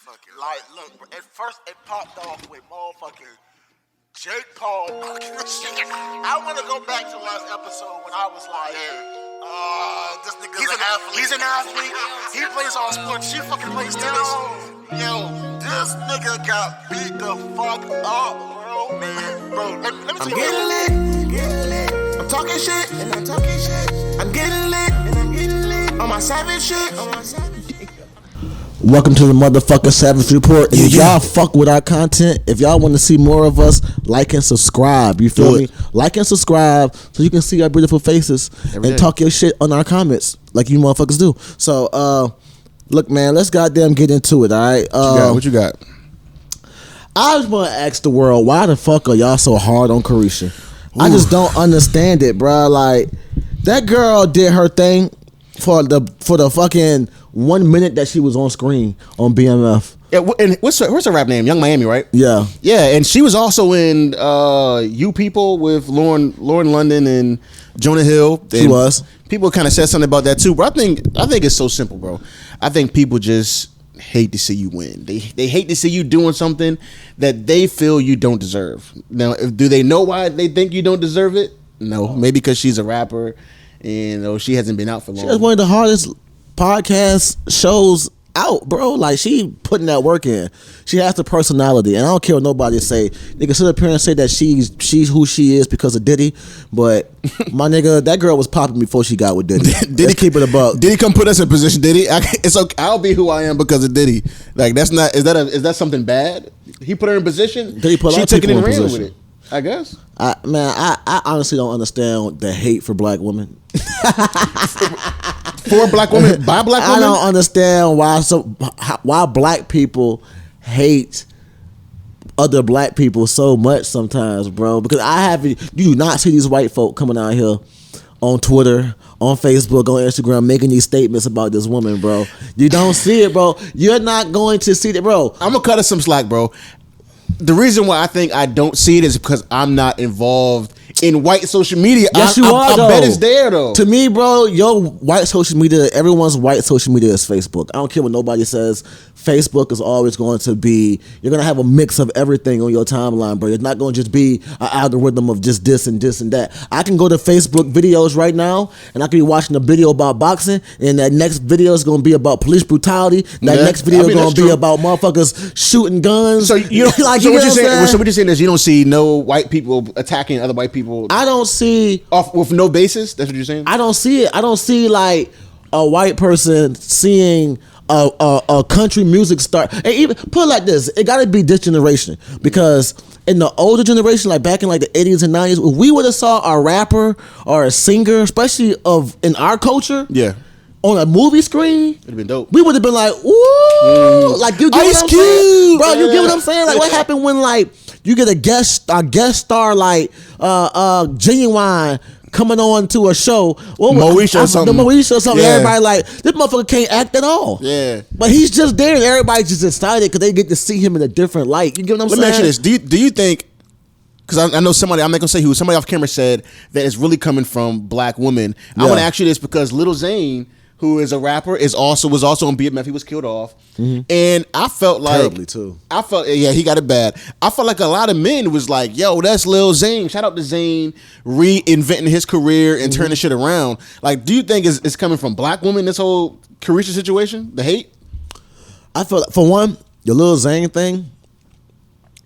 motherfucking. Like, look, at first it popped off with motherfucking Jake Paul. I want to go back to the last episode when I was like, this nigga's an athlete. He's an athlete. He plays all sports. She fucking plays tennis. Yo, this nigga got beat the fuck up, bro. Man, bro, let me tell you. I'm getting lit. I'm talking shit, and I'm talking shit. I'm getting lit, and I'm getting lit. On my savage shit, Welcome to the motherfucking Savage Report. If y'all fuck with our content, if y'all want to see more of us, like and subscribe. You feel me? Like and subscribe so you can see our beautiful faces and talk your shit on our comments like you motherfuckers do. So, look, man, let's goddamn get into it, all right? What you got? I just want to ask the world, why the fuck are y'all so hard on Carisha? I just don't understand it, bro. Like, that girl did her thing for the fucking 1 minute that she was on screen on BMF. Yeah, and what's her rap name? Young Miami, right? Yeah. Yeah, and she was also in You People with Lauren London and Jonah Hill. She was. People kind of said something about that too, but I think it's so simple, bro. I think people just hate to see you win. They hate to see you doing something that they feel you don't deserve. Now, do they know why they think you don't deserve it? No, maybe because she's a rapper and she hasn't been out for long. She has one of the hardest podcast shows out, bro. Like, she putting that work in. She has the personality, and I don't care what nobody say. Nigga sit up here and say that she's who she is because of Diddy, but my nigga, that girl was popping before she got with Diddy. Diddy keep it a buck. Diddy come put us in position, Diddy. It's okay. I'll be who I am because of Diddy. Like, that's not. Is that something bad? He put her in position. Diddy put she took it and ran with it. I guess. I honestly don't understand the hate for black women. For black women, by black women? I don't understand why black people hate other black people so much sometimes, bro. Because you do not see these white folk coming out here on Twitter, on Facebook, on Instagram, making these statements about this woman, bro. You don't see it, bro. You're not going to see it, bro. I'm gonna cut us some slack, bro. The reason why I think I don't see it is because I'm not involved in white social media. Yes, you are, though. I bet it's there, though. To me, bro, your white social media, everyone's white social media is Facebook. I don't care what nobody says. Facebook is always going to be, you're going to have a mix of everything on your timeline, bro. It's not going to just be an algorithm of just this and this and that. I can go to Facebook videos right now, and I can be watching a video about boxing, and that next video is going to be about police brutality. That next video is going to be about motherfuckers shooting guns. So, you know, like, so what you're saying is you don't see no white people attacking other white people? I don't see... with no basis? That's what you're saying? I don't see it. I don't see, like, a white person seeing a country music star. And even put it like this, it got to be this generation, because in the older generation, like back in like the 80s and 90s, if we would have saw a rapper or a singer, especially in our culture, on a movie screen, it'd have been dope. We would have been like, ooh, like, you get what I'm saying, bro? You get what I'm saying? Like, what happened when, like, you get a guest star like Genuine coming on to a show, Moesha or something. Everybody like, this motherfucker can't act at all. Yeah, but he's just there, and everybody's just excited because they get to see him in a different light. You get what I'm saying? Let me ask you this: Do you think? Because I know somebody, I'm not gonna say who. Somebody off camera said that it's really coming from black women. I want to ask you this because Lil Zane, who is a rapper, was also on BMF. He was killed off, and I felt like terribly too. He got it bad. I felt like a lot of men was like, "Yo, that's Lil Zane." Shout out to Zane reinventing his career and turning shit around. Like, do you think it's coming from black women? This whole Carisha situation, the hate. I feel like, for one, the Lil Zane thing,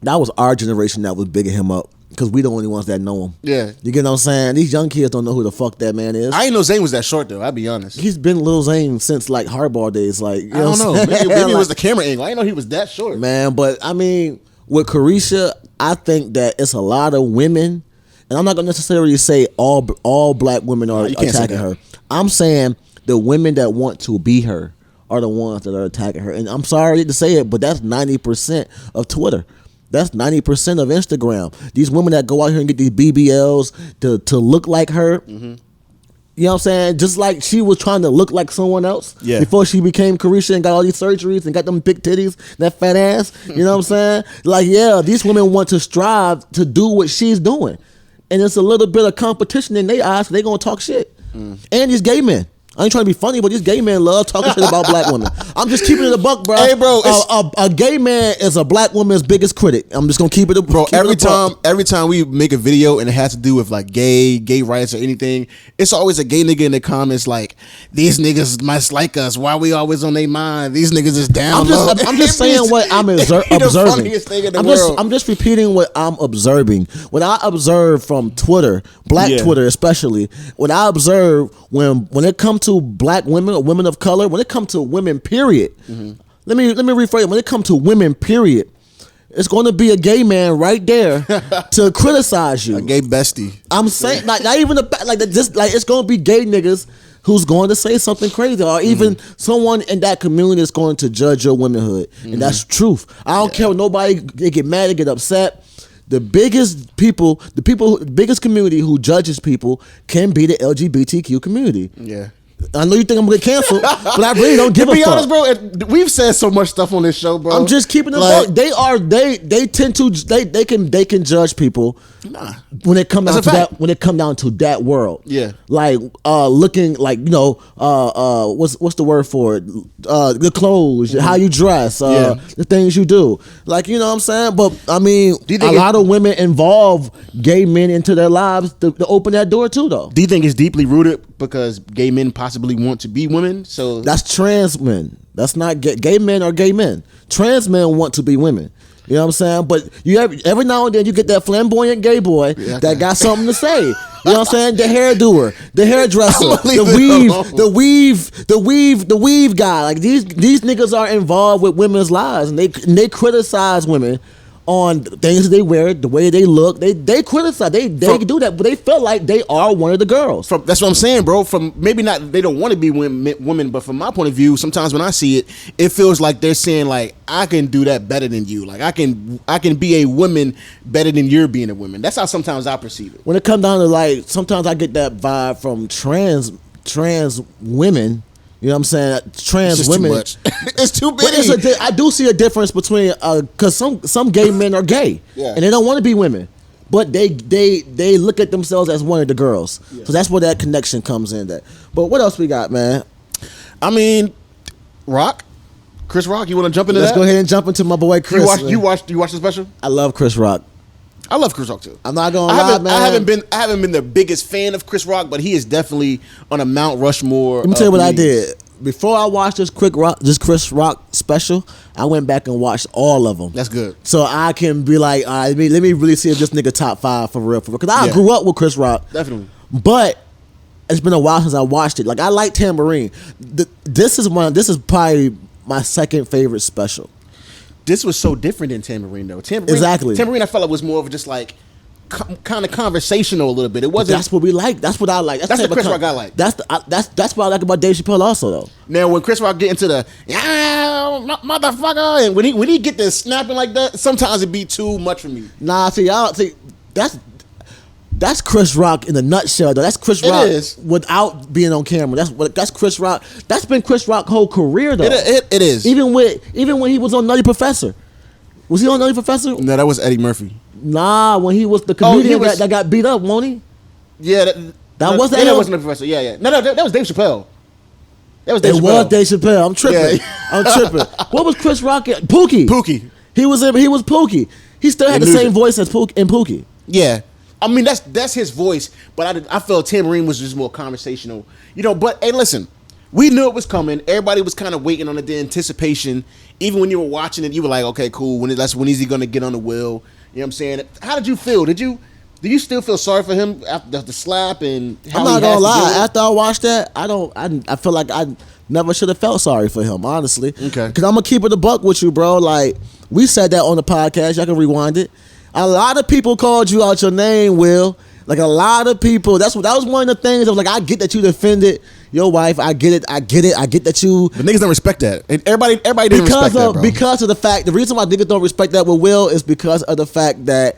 that was our generation that was bigging him up. Because we the only ones that know him. Yeah. You get what I'm saying? These young kids don't know who the fuck that man is. I didn't know Zane was that short, though. I'll be honest. He's been Lil Zane since, like, Hardball days. Like, you know I don't know. Maybe it was the camera angle. I didn't know he was that short. Man, but, I mean, with Carisha, I think that it's a lot of women, and I'm not going to necessarily say all black women are attacking her. I'm saying the women that want to be her are the ones that are attacking her. And I'm sorry to say it, but that's 90% of Twitter. That's 90% of Instagram. These women that go out here and get these BBLs to look like her. You know what I'm saying? Just like she was trying to look like someone else before she became Carisha and got all these surgeries and got them big titties, that fat ass. You know what I'm saying? Like, yeah, these women want to strive to do what she's doing. And it's a little bit of competition in their eyes. They're going to talk shit. And these gay men. I ain't trying to be funny, but these gay men love talking shit about black women. I'm just keeping it a buck, bro. Hey, bro, a gay man is a black woman's biggest critic. I'm just gonna keep it a bro. Every time we make a video and it has to do with like gay rights or anything, it's always a gay nigga in the comments like, these niggas must like us. Why we always on their mind? These niggas is down low. I'm just saying what I'm observing. I'm just repeating what I'm observing. What I observe from Twitter, Black Twitter especially, what I observe when it comes to black women or women of color, when it comes to women, period. Let me rephrase it. When it comes to women, period, it's going to be a gay man right there to criticize you. A gay bestie. I'm saying, not even it's going to be gay niggas who's going to say something crazy, or even someone in that community is going to judge your womanhood, and that's truth. I don't care what nobody, they get mad, they get upset. The biggest community who judges people can be the LGBTQ community. Yeah. I know you think I'm gonna get canceled, but I really don't give a fuck. To be honest, bro, we've said so much stuff on this show, bro. I'm just keeping it like, they can judge people when it comes down to that, when it come down to that world. Yeah. Like looking like, what's the word for it? The clothes, how you dress, the things you do. Like, you know what I'm saying? But I mean, a lot of women involve gay men into their lives to open that door too, though. Do you think it's deeply rooted because gay men possibly want to be women? So that's trans men. That's not gay men are gay men. Trans men want to be women. You know what I'm saying? But every now and then you get that flamboyant gay boy that got something to say. You know what I'm saying? The hairdoer, the hairdresser, the weave guy. Like these niggas are involved with women's lives, and they criticize women on things they wear, the way they look. They criticize. They do that, but they feel like they are one of the girls. That's what I'm saying, bro. From maybe not, they don't want to be women, but from my point of view, sometimes when I see it, it feels like they're saying like, I can do that better than you. Like I can be a woman better than you're being a woman. That's how sometimes I perceive it. When it comes down to like, sometimes I get that vibe from trans women. You know what I'm saying? Trans women. Too much. It's too big. But I do see a difference between because some gay men are gay and they don't want to be women, but they look at themselves as one of the girls. Yeah. So that's where that connection comes in. That. But what else we got, man? I mean, Chris Rock. You want to jump into Let's that? go ahead and jump into my boy Chris. You watched the special? I love Chris Rock. I love Chris Rock too. I'm not gonna lie, man. I haven't been the biggest fan of Chris Rock, but he is definitely on a Mount Rushmore. Let me tell you what I did. Before I watched this Chris Rock special, I went back and watched all of them. That's good. So I can be like, all right, let me really see if this nigga top 5 for real. Because I grew up with Chris Rock. Definitely. But it's been a while since I watched it. Like, I like Tambourine. This is probably my second favorite special. This was so different than Tambourine, though. Exactly. Tambourine, I felt like was more of just like kind of conversational a little bit. It wasn't. That's what we like. That's what I like. That's the Chris Rock I like. That's what I like about Dave Chappelle also, though. Now when Chris Rock get into the motherfucker, and when he get this snapping like that, sometimes it be too much for me. Nah, see that's Chris Rock in a nutshell, though. That's Chris Rock without being on camera. That's Chris Rock. That's been Chris Rock's whole career, though. It is. Even when he was on Nutty Professor. Was he on Nutty Professor? No, that was Eddie Murphy. Nah, when he was the comedian that got beat up, won't he? Yeah, that wasn't the Professor. Yeah. No, that was Dave Chappelle. That was Dave Chappelle. It was Dave Chappelle. I'm tripping. Yeah. I'm tripping. What was Chris Rock at? Pookie. He was Pookie. He still had the same voice as Pookie. Yeah. I mean, that's his voice, but I felt Tambourine was just more conversational. But hey, listen, we knew it was coming. Everybody was kind of waiting on it, the anticipation. Even when you were watching it, you were like, okay, cool. When is he going to get on the wheel? You know what I'm saying? How did you feel? Did you still feel sorry for him after the slap and how I'm not gonna lie. After I watched that, I feel like I never should have felt sorry for him, honestly. Okay. Because I'm gonna keep it a buck with you, bro. Like, we said that on the podcast. Y'all can rewind it. A lot of people called you out your name, Will. Like, a lot of people. That was one of the things. I was like, I get that you defended your wife. I get it. I get that you. But niggas don't respect that. And everybody didn't respect that, bro. Because of the fact, the reason why niggas don't respect that with Will is because of the fact that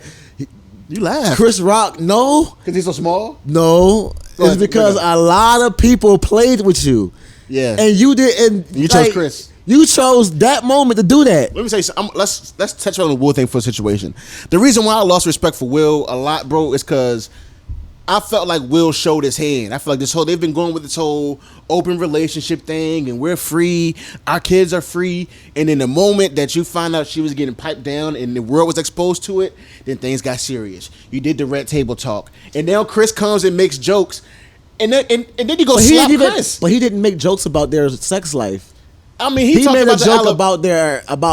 you laugh. Chris Rock, no. Because he's so small? No. It's because a lot of people played with you. Yeah. And you didn't. You chose Chris. You chose that moment to do that. Let me say something. Let's touch on the Will thing for a situation. The reason why I lost respect for Will a lot, bro, is because I felt like Will showed his hand. I feel like they've been going with this whole open relationship thing, and we're free, our kids are free, and in the moment that you find out she was getting piped down and the world was exposed to it, then things got serious. You did the red table talk, and now Chris comes and makes jokes, and then you go slap Chris. But he didn't make jokes about their sex life. I mean, he made a joke about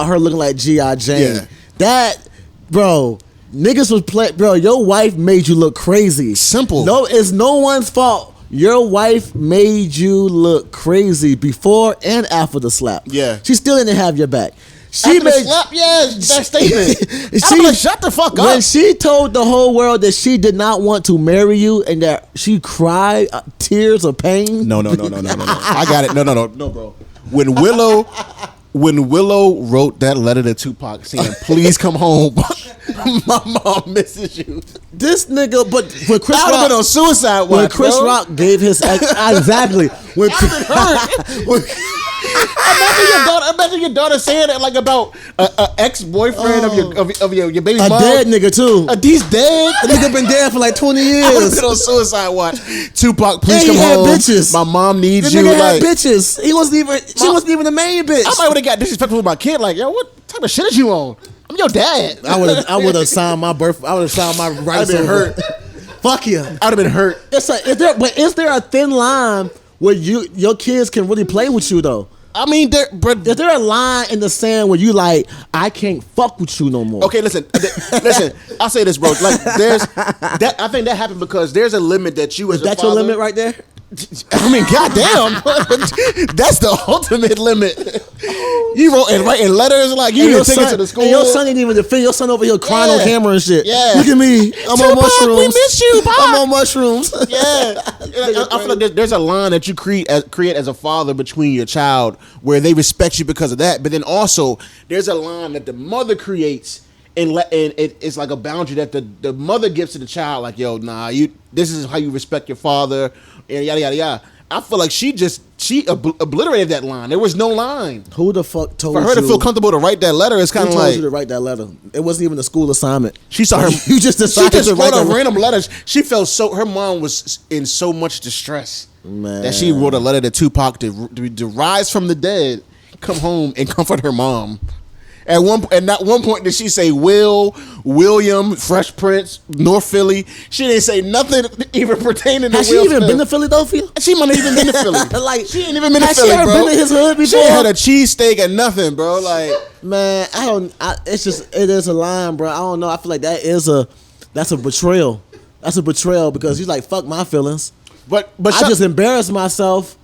her looking like G.I. Jane. Yeah. That, bro. Niggas was play, bro. Your wife made you look crazy. Simple. No, it's no one's fault. Your wife made you look crazy before and after the slap. Yeah, she still didn't have your back. She after made the slap. Yeah, that statement. I'm like, shut the fuck up. When she told the whole world that she did not want to marry you and that she cried tears of pain. No. I got it. No, bro. When Willow wrote that letter to Tupac saying, "Please come home, my mom misses you." This nigga, but when Chris Rock been on suicide watch, when Chris Rock gave his exactly when Imagine your daughter saying that like about a ex-boyfriend of your baby mom. A dead nigga too. He's dead. The nigga been dead for like 20 years. I would've been on suicide watch. Tupac, please come home. Bitches. My mom needs the you. Nigga had bitches. She wasn't even the main bitch. I might would have got disrespectful with my kid. Like, yo, what type of shit is you on? I'm your dad. I would have signed my birth. I would have signed my rights. I'd been hurt. Fuck you. I'd have been hurt. Is there a thin line where your kids can really play with you though? I mean, is there a line in the sand where you like, I can't fuck with you no more? Okay, listen. I'll say this, bro. Like, I think that happened because there's a limit that you as a father. Is that your limit right there? I mean, goddamn, that's the ultimate limit. You writing letters like you didn't take it to the school. And your son didn't even defend. Your son over here crying on camera and shit. Yeah, look at me. I'm on mushrooms. We miss you, Pop. I'm on mushrooms. Yeah, I feel like there's a line that you create as a father between your child where they respect you because of that, but then also there's a line that the mother creates. And it's like a boundary that the mother gives to the child, like, yo, nah, this is how you respect your father, and yada yada yada. I feel like she obliterated that line. There was no line. Who the fuck told you? For her to feel comfortable to write that letter, it's kind of like. Who told you to write that letter? It wasn't even a school assignment. She saw her. You just decided to write a random letter. She felt her mom was in so much distress, man, that she wrote a letter to Tupac to rise from the dead, come home and comfort her mom. At one point did she say William, Fresh Prince, North Philly? She didn't say nothing even pertaining to Will. Has she even been to Philadelphia? She might not even been to Philly. Like, she ain't even been to Philly, bro. Has she ever been to his hood before? She ain't had a cheesesteak or nothing, bro. Like, man, it is a line, bro. I don't know. I feel like that's a betrayal. That's a betrayal because he's like, fuck my feelings. But I just embarrassed myself.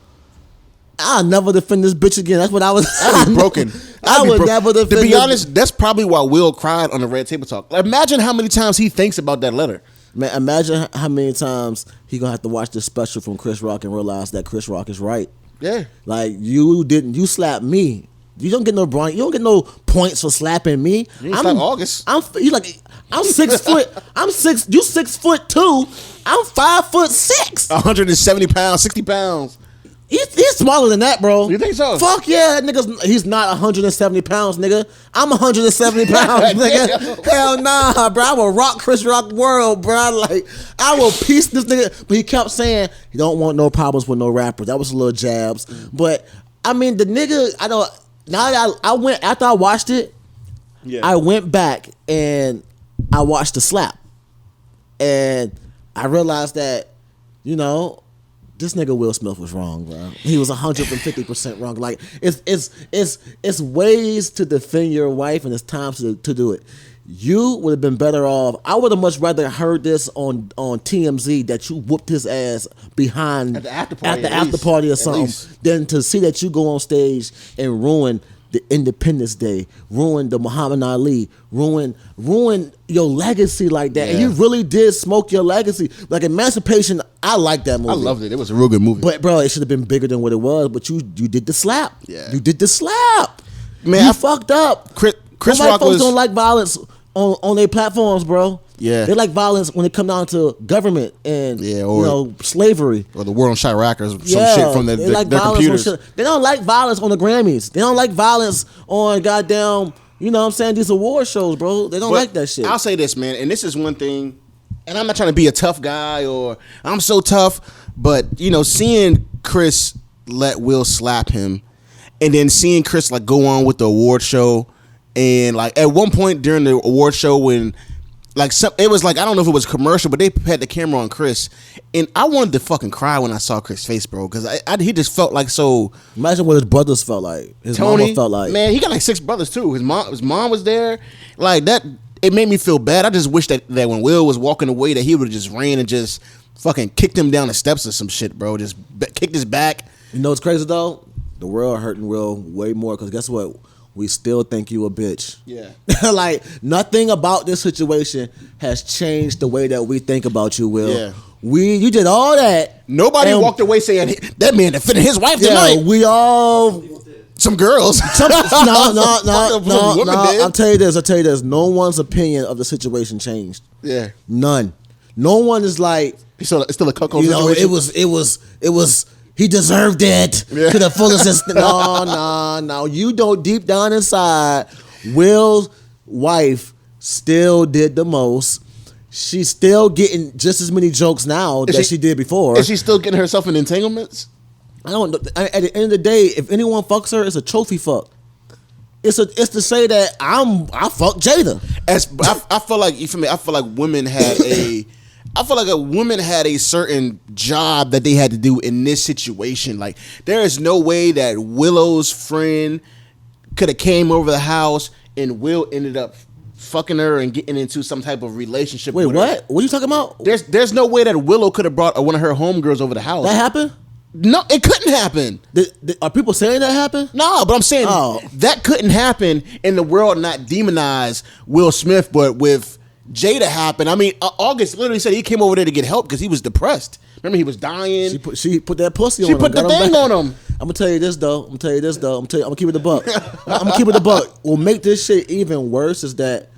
I'll never defend this bitch again. That's what I was. I'd be broken. I would never defend. To be honest, that's probably why Will cried on the Red Table Talk. Imagine how many times he thinks about that letter. Man, imagine how many times he gonna have to watch this special from Chris Rock and realize that Chris Rock is right. Yeah, like you slapped me. You don't get no You don't get no points for slapping me. You slap August. I'm 6 foot. You 6'2". I'm 5'6". 170 pounds, 60 pounds. He's smaller than that, bro. You think so? Fuck yeah, nigga. He's not 170 pounds, nigga. I'm 170 pounds, nigga. Hell nah, bro. I will rock Chris Rock world, bro. Like, I will piece this nigga. But he kept saying he don't want no problems with no rappers. That was a little jabs. But I mean, the nigga. I don't. Now that I went after I watched it. Yeah. I went back and I watched the slap, and I realized that, this nigga Will Smith was wrong, bro. He was 150% wrong. Like, it's ways to defend your wife, and it's time to do it. You would have been better off. I would have much rather heard this on TMZ that you whooped his ass behind at the after party or something, than to see that you go on stage and ruin the Independence Day, ruin the Muhammad Ali, ruin your legacy like that. Yeah. And you really did smoke your legacy. Like Emancipation, I like that movie. I loved it. It was a real good movie. But bro, it should have been bigger than what it was. But you did the slap. Yeah. You did the slap. Man, you fucked up. Chris Rock Rock folks don't like violence on their platforms, bro. Yeah. They like violence when it come down to government and slavery. Or the war on Chirac or some shit from their computers. They don't like violence on the Grammys. They don't like violence on goddamn, these award shows, bro. They don't like that shit. I'll say this, man, and this is one thing. And I'm not trying to be a tough guy or I'm so tough, but seeing Chris let Will slap him, and then seeing Chris like go on with the award show, and like at one point during the award show when like it was like I don't know if it was commercial, but they had the camera on Chris, and I wanted to fucking cry when I saw Chris' face, bro, because he just felt like so. Imagine what his brothers felt like. His mama felt like. Man, he got like 6 brothers too. His mom was there, like that. It made me feel bad. I just wish that when Will was walking away, that he would have just ran and just fucking kicked him down the steps or some shit, bro. Just kicked his back. You know what's crazy though? The world hurting Will way more because guess what? We still think you a bitch. Yeah. Like, nothing about this situation has changed the way that we think about you, Will. Yeah. You did all that. Nobody walked away saying, that man defended his wife tonight. We all... Some girls. No. I'll tell you this. No one's opinion of the situation changed. Yeah. None. No one is like... It's still a cuckold situation? It was... He deserved it to the fullest extent. No. You know, deep down inside, Will's wife still did the most. She's still getting just as many jokes now that she did before. Is she still getting herself in entanglements? I don't know. At the end of the day, if anyone fucks her, it's a trophy fuck. It's to say that I fucked Jada. I feel like you feel me. I feel like women had a. I feel like a woman had a certain job that they had to do in this situation. Like, there is no way that Willow's friend could have came over the house and Will ended up fucking her and getting into some type of relationship. Wait, with what? her. What are you talking about? There's no way that Willow could have brought one of her homegirls over the house. That happened? No, it couldn't happen. Are people saying that happened? No, but I'm saying that couldn't happen in the world not demonize Will Smith, but with Jada happened. I mean, August literally said he came over there to get help because he was depressed. Remember, he was dying. She put that pussy on him. She put the thing on him. I'm gonna tell you this though. I'm gonna keep it a buck. I'm gonna keep it a buck. What make this shit even worse is that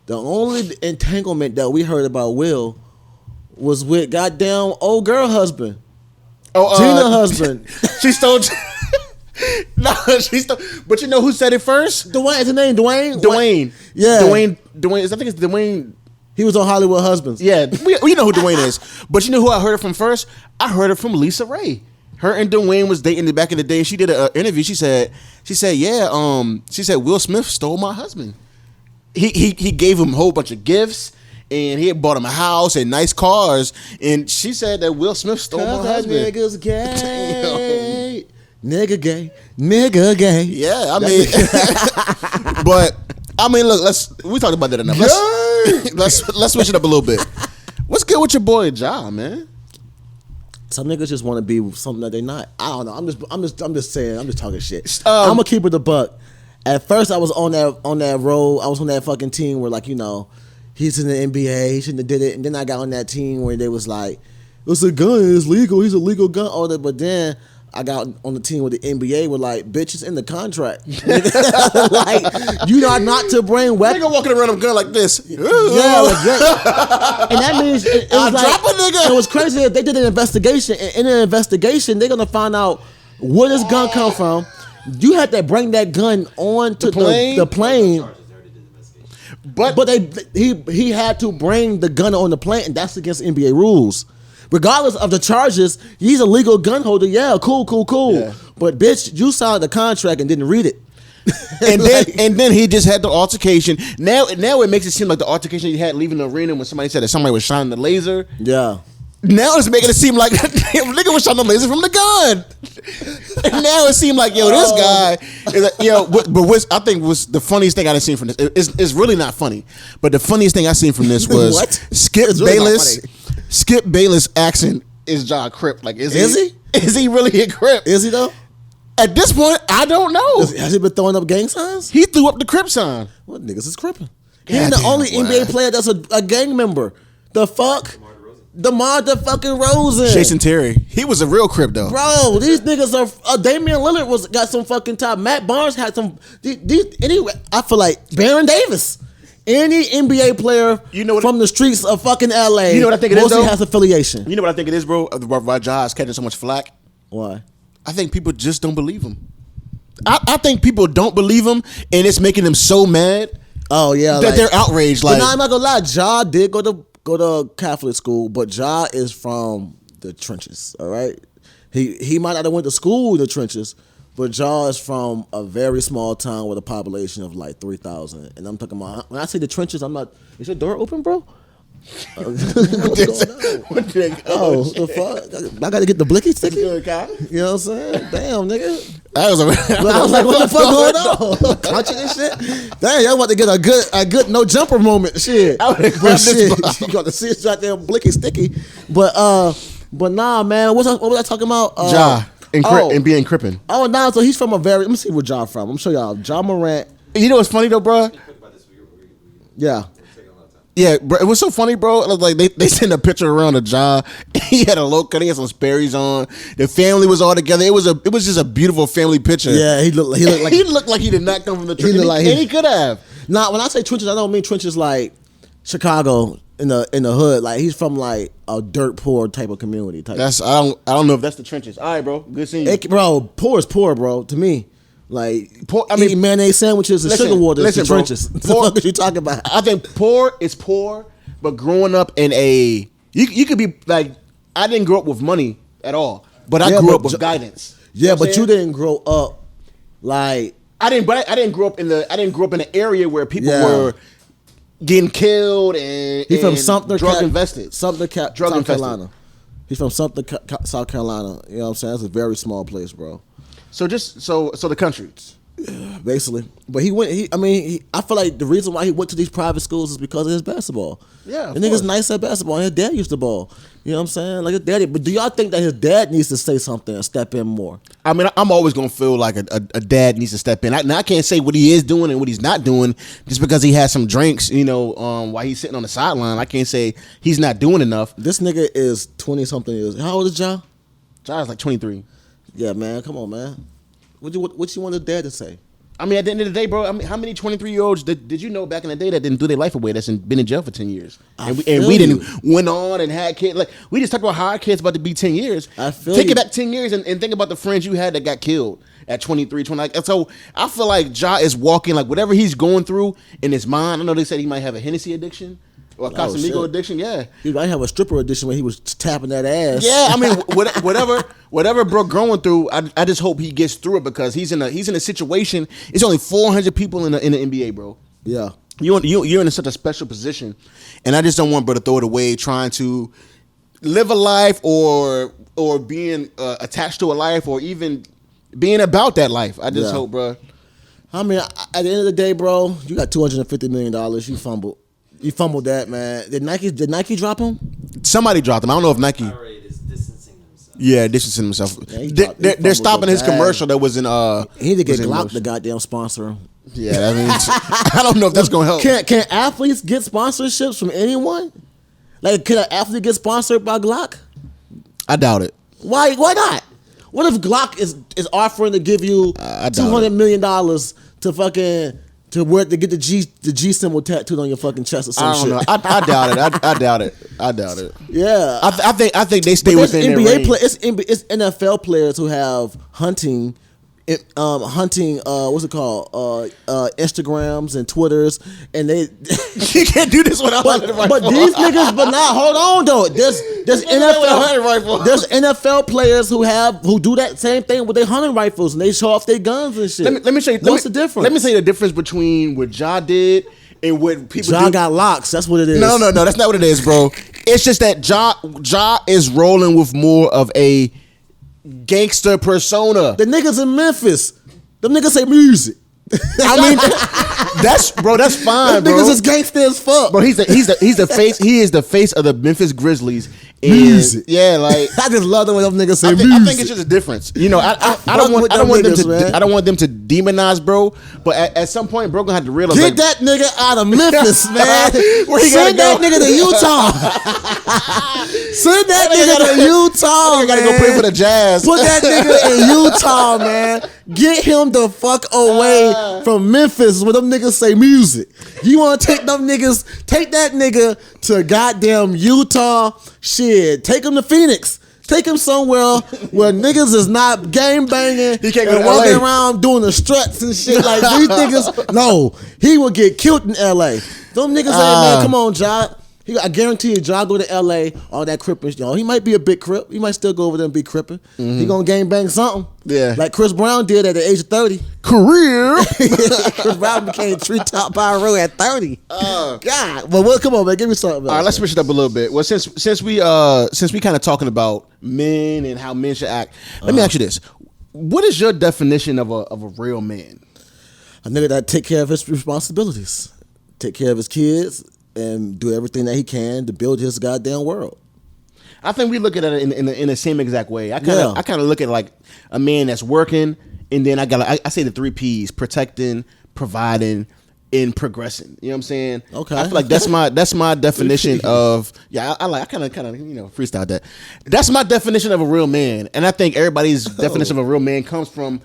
the only entanglement that we heard about Will was with goddamn old girl husband. Gina husband. She stole. No, she stole. But you know who said it first? Dwayne. Is his name Dwayne? Dwayne. Yeah. Dwayne. I think it's Dwayne. He was on Hollywood Husbands. Yeah, we know who Dwayne is. But you know who I heard it from first? I heard it from Lisa Ray. Her and Dwayne was dating back in the day. She did an interview. She said, yeah. She said Will Smith stole my husband. He gave him a whole bunch of gifts. And he had bought him a house and nice cars. And she said that Will Smith stole my husband. Niggas gay. Nigga gay. Yeah, I mean, but I mean, look, we talked about that enough. Let's switch it up a little bit. What's good with your boy Ja, man? Some niggas just want to be something that they not. I don't know. I'm just saying. I'm just talking shit. I'm gonna keep it a buck. At first, I was on that road. I was on that fucking team where, like, you know, he's in the NBA. He shouldn't have did it. And then I got on that team where they was like, it's a gun. It's legal. He's a legal gun owner. But then I got on the team with the NBA with like, bitch, it's in the contract. Like, you are not to bring weapons. Nigga walking around with a gun like this. Yeah, like, and that means it was like, drop a nigga. It was crazy that they did an investigation. And in an investigation, they're gonna find out where this gun come from. You had to bring that gun on to the plane. But he had to bring the gun on the plane, and that's against NBA rules. Regardless of the charges, he's a legal gun holder. Yeah, cool. Yeah. But bitch, you signed the contract and didn't read it. and then he just had the altercation. Now it makes it seem like the altercation he had leaving the arena when somebody said that somebody was shining the laser. Yeah. Now it's making it seem like nigga was shining the laser from the gun. And now it seemed like, yo, this guy is like, yo, but what I think was the funniest thing I seen from this. It's really not funny, but the funniest thing I seen from this was what? Skip Bayless. Skip Bayless' accent is Ja Crip. Like, is he? Is he really a Crip? Is he though? At this point, I don't know. Has he been throwing up gang signs? He threw up the Crip sign. What niggas is cripping? He's the only NBA player that's a gang member. The fuck? DeMar the fucking Rosen. Jason Terry. He was a real Crip though. Bro, these niggas are Damian Lillard got some fucking top. Matt Barnes had some. Anyway, I feel like Baron Davis. Any NBA player from the streets of fucking LA, you know what I think it is, though? Has affiliation. You know what I think it is, bro? Why Ja is catching so much flack? Why? I think people just don't believe him. I think people don't believe him, and it's making them so mad. Oh yeah, that they're outraged. Like, I'm not gonna lie, Ja did go to go to Catholic school, but Ja is from the trenches. All right, he might not have went to school in the trenches, but Ja is from a very small town with a population of like 3,000. And I'm talking about, when I say the trenches, I'm not. Is your door open, bro? What's going on? Oh, the fuck! I got to get the blicky sticky. You know what I'm saying? Damn, nigga. I was like, what the fuck going on? Clutching and shit. Damn, y'all about to get a good no jumper moment. Shit, but shit, you got to see it right there, blicky sticky. But nah, man. What was I talking about? Ja and being Crippin. Oh, nah. So he's from a very. Let me see where Ja from. I'm show y'all. Ja Morant. You know what's funny though, bro? Yeah. Yeah, bro, it was so funny, bro. Like they sent a picture around of Ja. He had a low cut. He had some Sperry's on. The family was all together. It was just a beautiful family picture. Yeah, he looked like he looked like he did not come from the trenches. He could have. Nah, when I say trenches, I don't mean trenches like Chicago in the hood. Like he's from like a dirt poor type of community. I don't know if that's the trenches. All right, bro. Good seeing you, bro. Poor is poor, bro. To me. Like, poor, eating mayonnaise sandwiches and sugar water is the trenches. What the fuck are you talking about? I think poor is poor, but growing up in you could be like, I didn't grow up with money at all, but I grew up with guidance. Yeah, but you didn't grow up like I didn't grow up in an area where people were getting killed and he's from Sumter, drug invested. South Carolina. He's from Sumter, South Carolina. You know what I'm saying? That's a very small place, bro. So the country, basically. But I feel like the reason why he went to these private schools is because of his basketball. Yeah, the nigga's nice at basketball. And his dad used to ball. You know what I'm saying? Like his daddy. But do y'all think that his dad needs to say something and step in more? I mean, I'm always gonna feel like a dad needs to step in. I can't say what he is doing and what he's not doing just because he has some drinks. You know, while he's sitting on the sideline, I can't say he's not doing enough. This nigga is 20 something years. How old is Ja? Ja is like 23. Yeah, man. Come on, man. What you want his dad to say? I mean, at the end of the day, bro, I mean, how many 23-year-olds did you know back in the day that didn't do their life away, that's been in jail for 10 years? And we didn't went on and had kids. Like, we just talked about how our kids about to be 10 years. Take it back 10 years and think about the friends you had that got killed at 23, 20. And so I feel like Ja is walking, like, whatever he's going through in his mind. I know they said he might have a Hennessy addiction. Or a Casamigo addiction, yeah. He might have a stripper addiction when he was tapping that ass. Yeah, I mean, whatever bro going through, I just hope he gets through it because he's in a situation. It's only 400 people in the NBA, bro. Yeah, you're in such a special position, and I just don't want bro to throw it away trying to live a life or being attached to a life or even being about that life. I just hope, bro. I mean, at the end of the day, bro, you got $250 million. You fumbled. You fumbled that, man. Did Nike drop him? Somebody dropped him. I don't know if Nike. Is distancing himself. Yeah, distancing himself. Yeah, they're stopping his commercial that was in. He need to get Glock to goddamn sponsor him. Yeah, that means I don't know if that's gonna help. Can athletes get sponsorships from anyone? Like, can an athlete get sponsored by Glock? I doubt it. Why not? What if Glock is offering to give you $200 million to fucking to get the G symbol tattooed on your fucking chest or some shit? I don't know. I doubt it. I doubt it. Yeah, I think they stay within their range. It's NFL players who have hunting. What's it called? Instagrams and Twitters, and they. You can't do this without hunting rifle. But these niggas, hold on though. There's NFL players who do that same thing with their hunting rifles and they show off their guns and shit. Let me show you. What's the difference? Let me say the difference between what Ja did and what people. Ja got locks. That's what it is. No, that's not what it is, bro. It's just that Ja is rolling with more of a gangster persona. The niggas in Memphis, them niggas say music. I mean, that's fine, bro. Niggas is gangster as fuck, bro. He's the face. He is the face of the Memphis Grizzlies. And music, yeah, like I just love the way them niggas say music. I think it's just a difference. You know, I don't want them to demonize, bro. But at some point, bro, gonna have to realize get that nigga out of Memphis, man. Send that nigga to Utah. Send that nigga to Utah. I gotta go play for the Jazz. Put that nigga in Utah, man. Get him the fuck away from Memphis where them niggas say music. You want to take that nigga to goddamn Utah? Shit, take him to Phoenix. Take him somewhere where niggas is not game banging and walking around doing the struts and shit like these niggas. No, he will get killed in LA. Them niggas ain't, man, come on, Ja. I guarantee you, John go to L.A., all that cripping, he might be a big crip. He might still go over there and be cripping. He gonna gang bang something. Yeah. Like Chris Brown did at the age of 30. Career. Chris Brown became treetop pyro at 30. God. Well, come on, man. Give me something else. All right, let's switch it up a little bit. Well, since we kind of talking about men and how men should act, let me ask you this. What is your definition of a real man? A nigga that take care of his responsibilities, take care of his kids, and do everything that he can to build his goddamn world. I think we look at it in the same exact way. I kind of look at like a man that's working, and then I say the 3 P's: protecting, providing, and progressing. You know what I'm saying? Okay. I feel like that's my definition of I kind of freestyle that. That's my definition of a real man, and I think everybody's definition of a real man comes from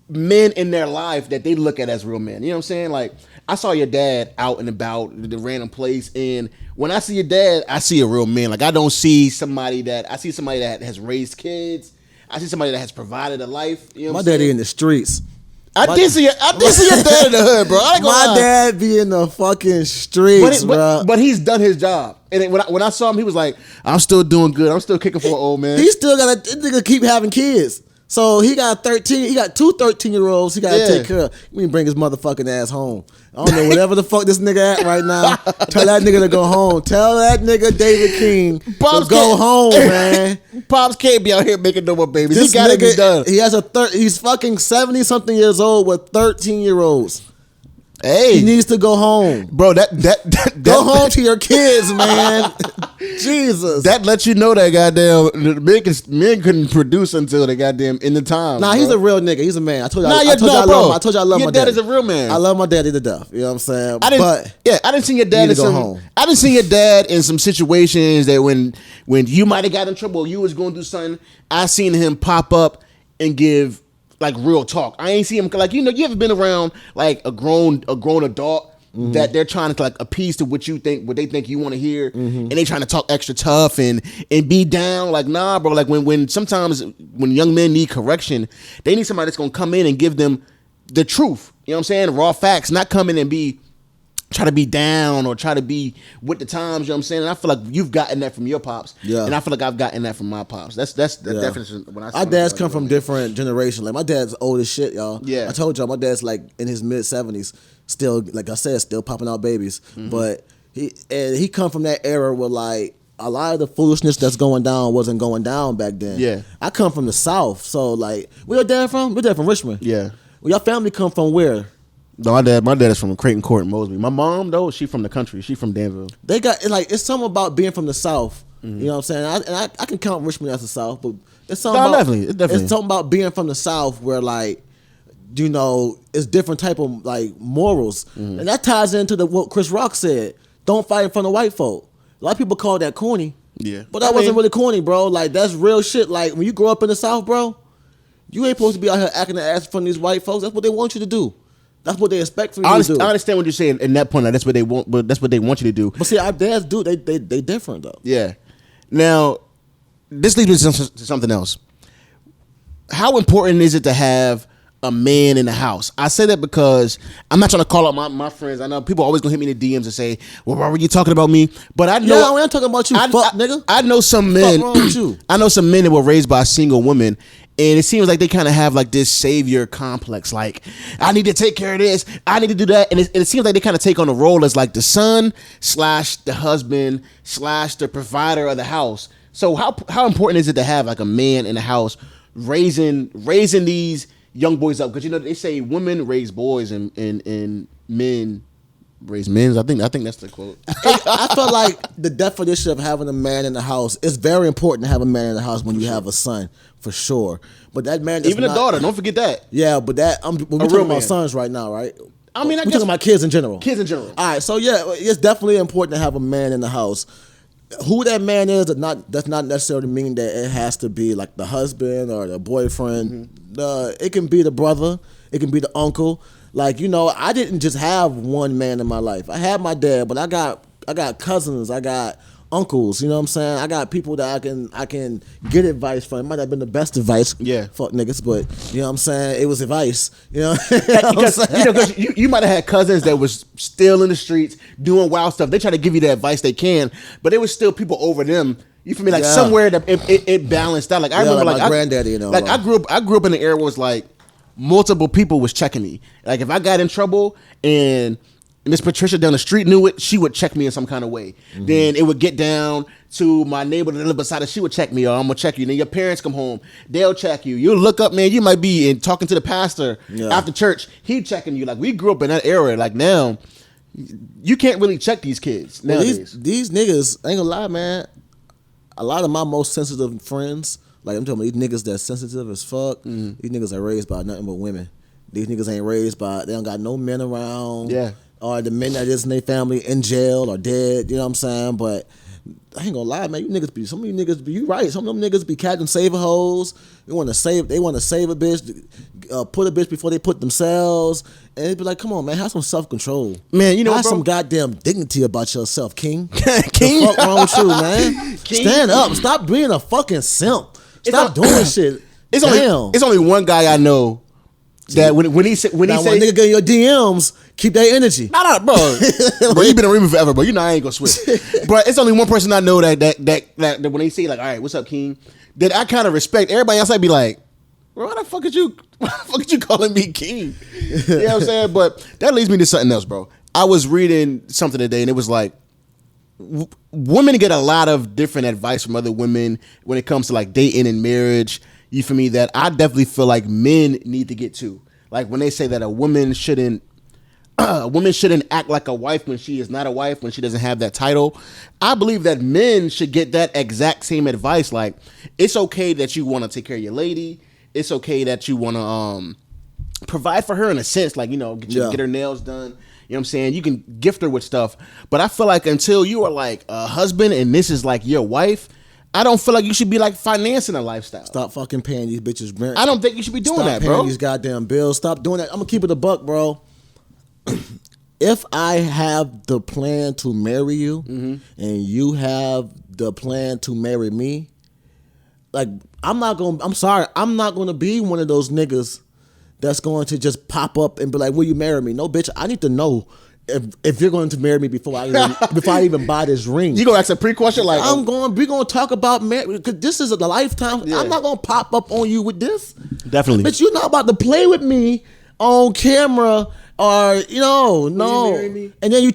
men in their life that they look at as real men. You know what I'm saying? Like, I saw your dad out and about the random place, and when I see your dad, I see a real man. Like, I see somebody that has raised kids. I see somebody that has provided a life. You know what My I'm daddy saying? in the streets. I did see your dad in the hood, bro. I ain't gonna My lie. dad be in the fucking streets, bro. But he's done his job. And when I saw him, he was like, I'm still doing good. I'm still kicking for an old man. He still got this nigga keep having kids. So he got 13. He got 2 13-year-olds. He got to take care of. He can bring his motherfucking ass home. I don't know whatever the fuck this nigga at right now. Tell that nigga to go home. Tell that nigga David King to go home, man. Pops can't be out here making no more babies. This He gotta nigga, be done. He has he's fucking 70-something years old with 13-year-olds. Hey, He needs to go home. bro, Go home to your kids, man. Jesus. That lets you know that goddamn men couldn't produce until they goddamn in the time. Nah, bro. he's a real nigga. He's a man. I told you. Nah, I told you I love your my dad daddy. is a real man. I love my daddy to death. You know what I'm saying? I didn't see your dad you need in to go some. home. I didn't see your dad in some situations that when you might have got in trouble, you was going to do something. I seen him pop up and give like real talk. I ain't see him like you ever been around like a grown adult. Mm-hmm. That they're trying to like appease to what they think you want to hear, and they trying to talk extra tough and be down. Like, nah, bro. Like when sometimes when young men need correction, they need somebody that's gonna come in and give them the truth. You know what I'm saying? Raw facts, not come in and try to be down or try to be with the times. You know what I'm saying? And I feel like you've gotten that from your pops, and I feel like I've gotten that from my pops. That's the definition. Our dads come from different generations. Like my dad's old as shit, y'all. Yeah, I told y'all my dad's like in his mid-70s. Still, like I said, still popping out babies. But he come from that era where like a lot of the foolishness that's going down wasn't going down back then. Yeah. I come from the South, so like where your dad from? Your dad from Richmond. Yeah. Well, your family come from where? No, my dad is from Creighton Court in Mosby. My mom though, she from the country. She from Danville. They got like it's something about being from the South. You know what I'm saying? I can count Richmond as the South, but it's something definitely. It's something about being from the South where like it's different type of like morals, and that ties into what Chris Rock said. Don't fight in front of white folk. A lot of people call that corny, but that wasn't really corny, bro. Like that's real shit. Like when you grow up in the South, bro, you ain't supposed to be out here acting the ass in front of these white folks. That's what they want you to do. That's what they expect from you to do. I understand what you're saying in that point. Like, that's what they want. But that's what they want you to do. But see, our dads do. They different though. Yeah. Now, this leads me to something else. How important is it to have a man in the house? I say that because I'm not trying to call out my friends. I know people always gonna hit me in the DMs and say, "Well, why were you talking about me?" But I know I'm talking about you, nigga. I know some men. Fuck wrong with you? I know some men that were raised by single women, and it seems like they kind of have like this savior complex. Like, I need to take care of this. I need to do that, and it seems like they kind of take on the role as like the son / the husband / the provider of the house. So how important is it to have like a man in the house raising these young boys up? Because they say women raise boys and men raise men. I think that's the quote. I feel like the definition of having a man in the house is very important to have a man in the house when you have a son, for sure. But that man, even a daughter. Don't forget that. Yeah, but we're talking about sons right now, right? I mean, we're talking about kids in general. Kids in general. All right, so yeah, it's definitely important to have a man in the house. Who that man is, does not necessarily mean that it has to be like the husband or the boyfriend. It can be the brother. It can be the uncle. Like, I didn't just have one man in my life. I had my dad, but I got cousins. I got uncles. You know what I'm saying? I got people that I can get advice from. It might not have been the best advice. Yeah. Fuck niggas, but you know what I'm saying? It was advice. You know. Because you might have had cousins that was still in the streets doing wild stuff. They try to give you the advice they can, but it was still people over them. You feel me? Like somewhere that it balanced out. Like I remember, like my granddaddy. You know, like I grew up in an era where it was like multiple people was checking me. Like if I got in trouble and Miss Patricia down the street knew it, she would check me in some kind of way. Mm-hmm. Then it would get down to my neighbor that lived beside us. She would check me, or I'm gonna check you. Then your parents come home, they'll check you. You'll look up, man. You might be in talking to the pastor after church. He checking you. Like we grew up in that era. Like now, you can't really check these kids nowadays. These niggas, I ain't gonna lie, man. A lot of my most sensitive friends, like I'm talking about these niggas that's sensitive as fuck. These niggas are raised by nothing but women. These niggas ain't raised by, they don't got no men around. Yeah. Or the men that is in their family in jail or dead, you know what I'm saying? But I ain't gonna lie, man, some of you niggas be, you right, some of them niggas be catching saver hoes. They wanna save a bitch, put a bitch before they put themselves. And they be like, come on, man, have some self-control. Man, you know, have some goddamn dignity about yourself, King. King? The fuck wrong with you, man? King? Stand up. Stop being a fucking simp. Stop doing shit. It's only one guy I know that when he say nigga get in your DMs, keep that energy. Nah, bro. Bro, you been in Remy forever, bro. You know I ain't gonna switch. But it's only one person I know that when they say like, all right, what's up, King? That I kind of respect. Everybody else I'd be like, bro, why the fuck is you calling me King? You know what I'm saying? But that leads me to something else, bro. I was reading something today and it was like, women get a lot of different advice from other women when it comes to like dating and marriage. You feel me? That I definitely feel like men need to get to. Like when they say that a woman shouldn't act like a wife when she is not a wife, when she doesn't have that title. I believe that men should get that exact same advice. Like it's okay that you want to take care of your lady. It's okay that you want to provide for her in a sense, like, you know, get her nails done. You know what I'm saying? You can gift her with stuff. But I feel like until you are like a husband and this is like your wife, I don't feel like you should be like financing a lifestyle. Stop fucking paying these bitches rent. I don't think you should be doing that, bro. Stop paying these goddamn bills. Stop doing that. I'm gonna keep it a buck, bro. If I have the plan to marry you and you have the plan to marry me, like I'm not gonna be one of those niggas that's going to just pop up and be like, will you marry me? No, bitch, I need to know if you're going to marry me before I even buy this ring. You gonna ask a pre-question like we're gonna talk about marriage because this is a lifetime. Yeah. I'm not gonna pop up on you with this. Definitely. But you're not about to play with me on camera or no. Will you marry me? And then you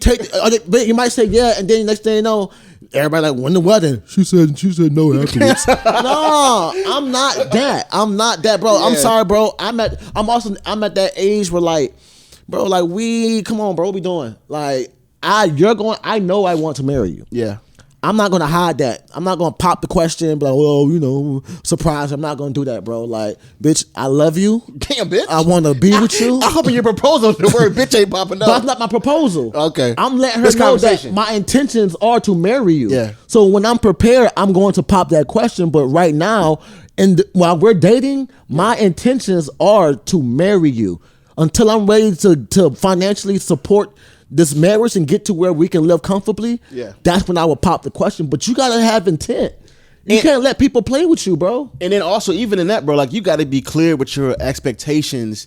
but you might say yeah, and then next thing you know, everybody like, when the wedding? She said no afterwards. No, I'm not that, bro. Yeah. I'm sorry, bro. I'm at that age where like, bro, like come on, bro, what we doing? Like I know I want to marry you. Yeah. I'm not gonna hide that. I'm not gonna pop the question and be like, well, surprise. I'm not gonna do that, bro. Like, bitch, I love you. Damn, bitch. I wanna be with you. I hope in your proposal the word bitch ain't popping up. That's not my proposal. Okay. I'm letting her know that my intentions are to marry you. Yeah. So when I'm prepared, I'm going to pop that question. But right now, while we're dating, my intentions are to marry you. Until I'm ready to financially support this marriage and get to where we can live comfortably, that's when I would pop the question. But you gotta have intent. You can't let people play with you, bro. And then also, even in that, bro, like you gotta be clear with your expectations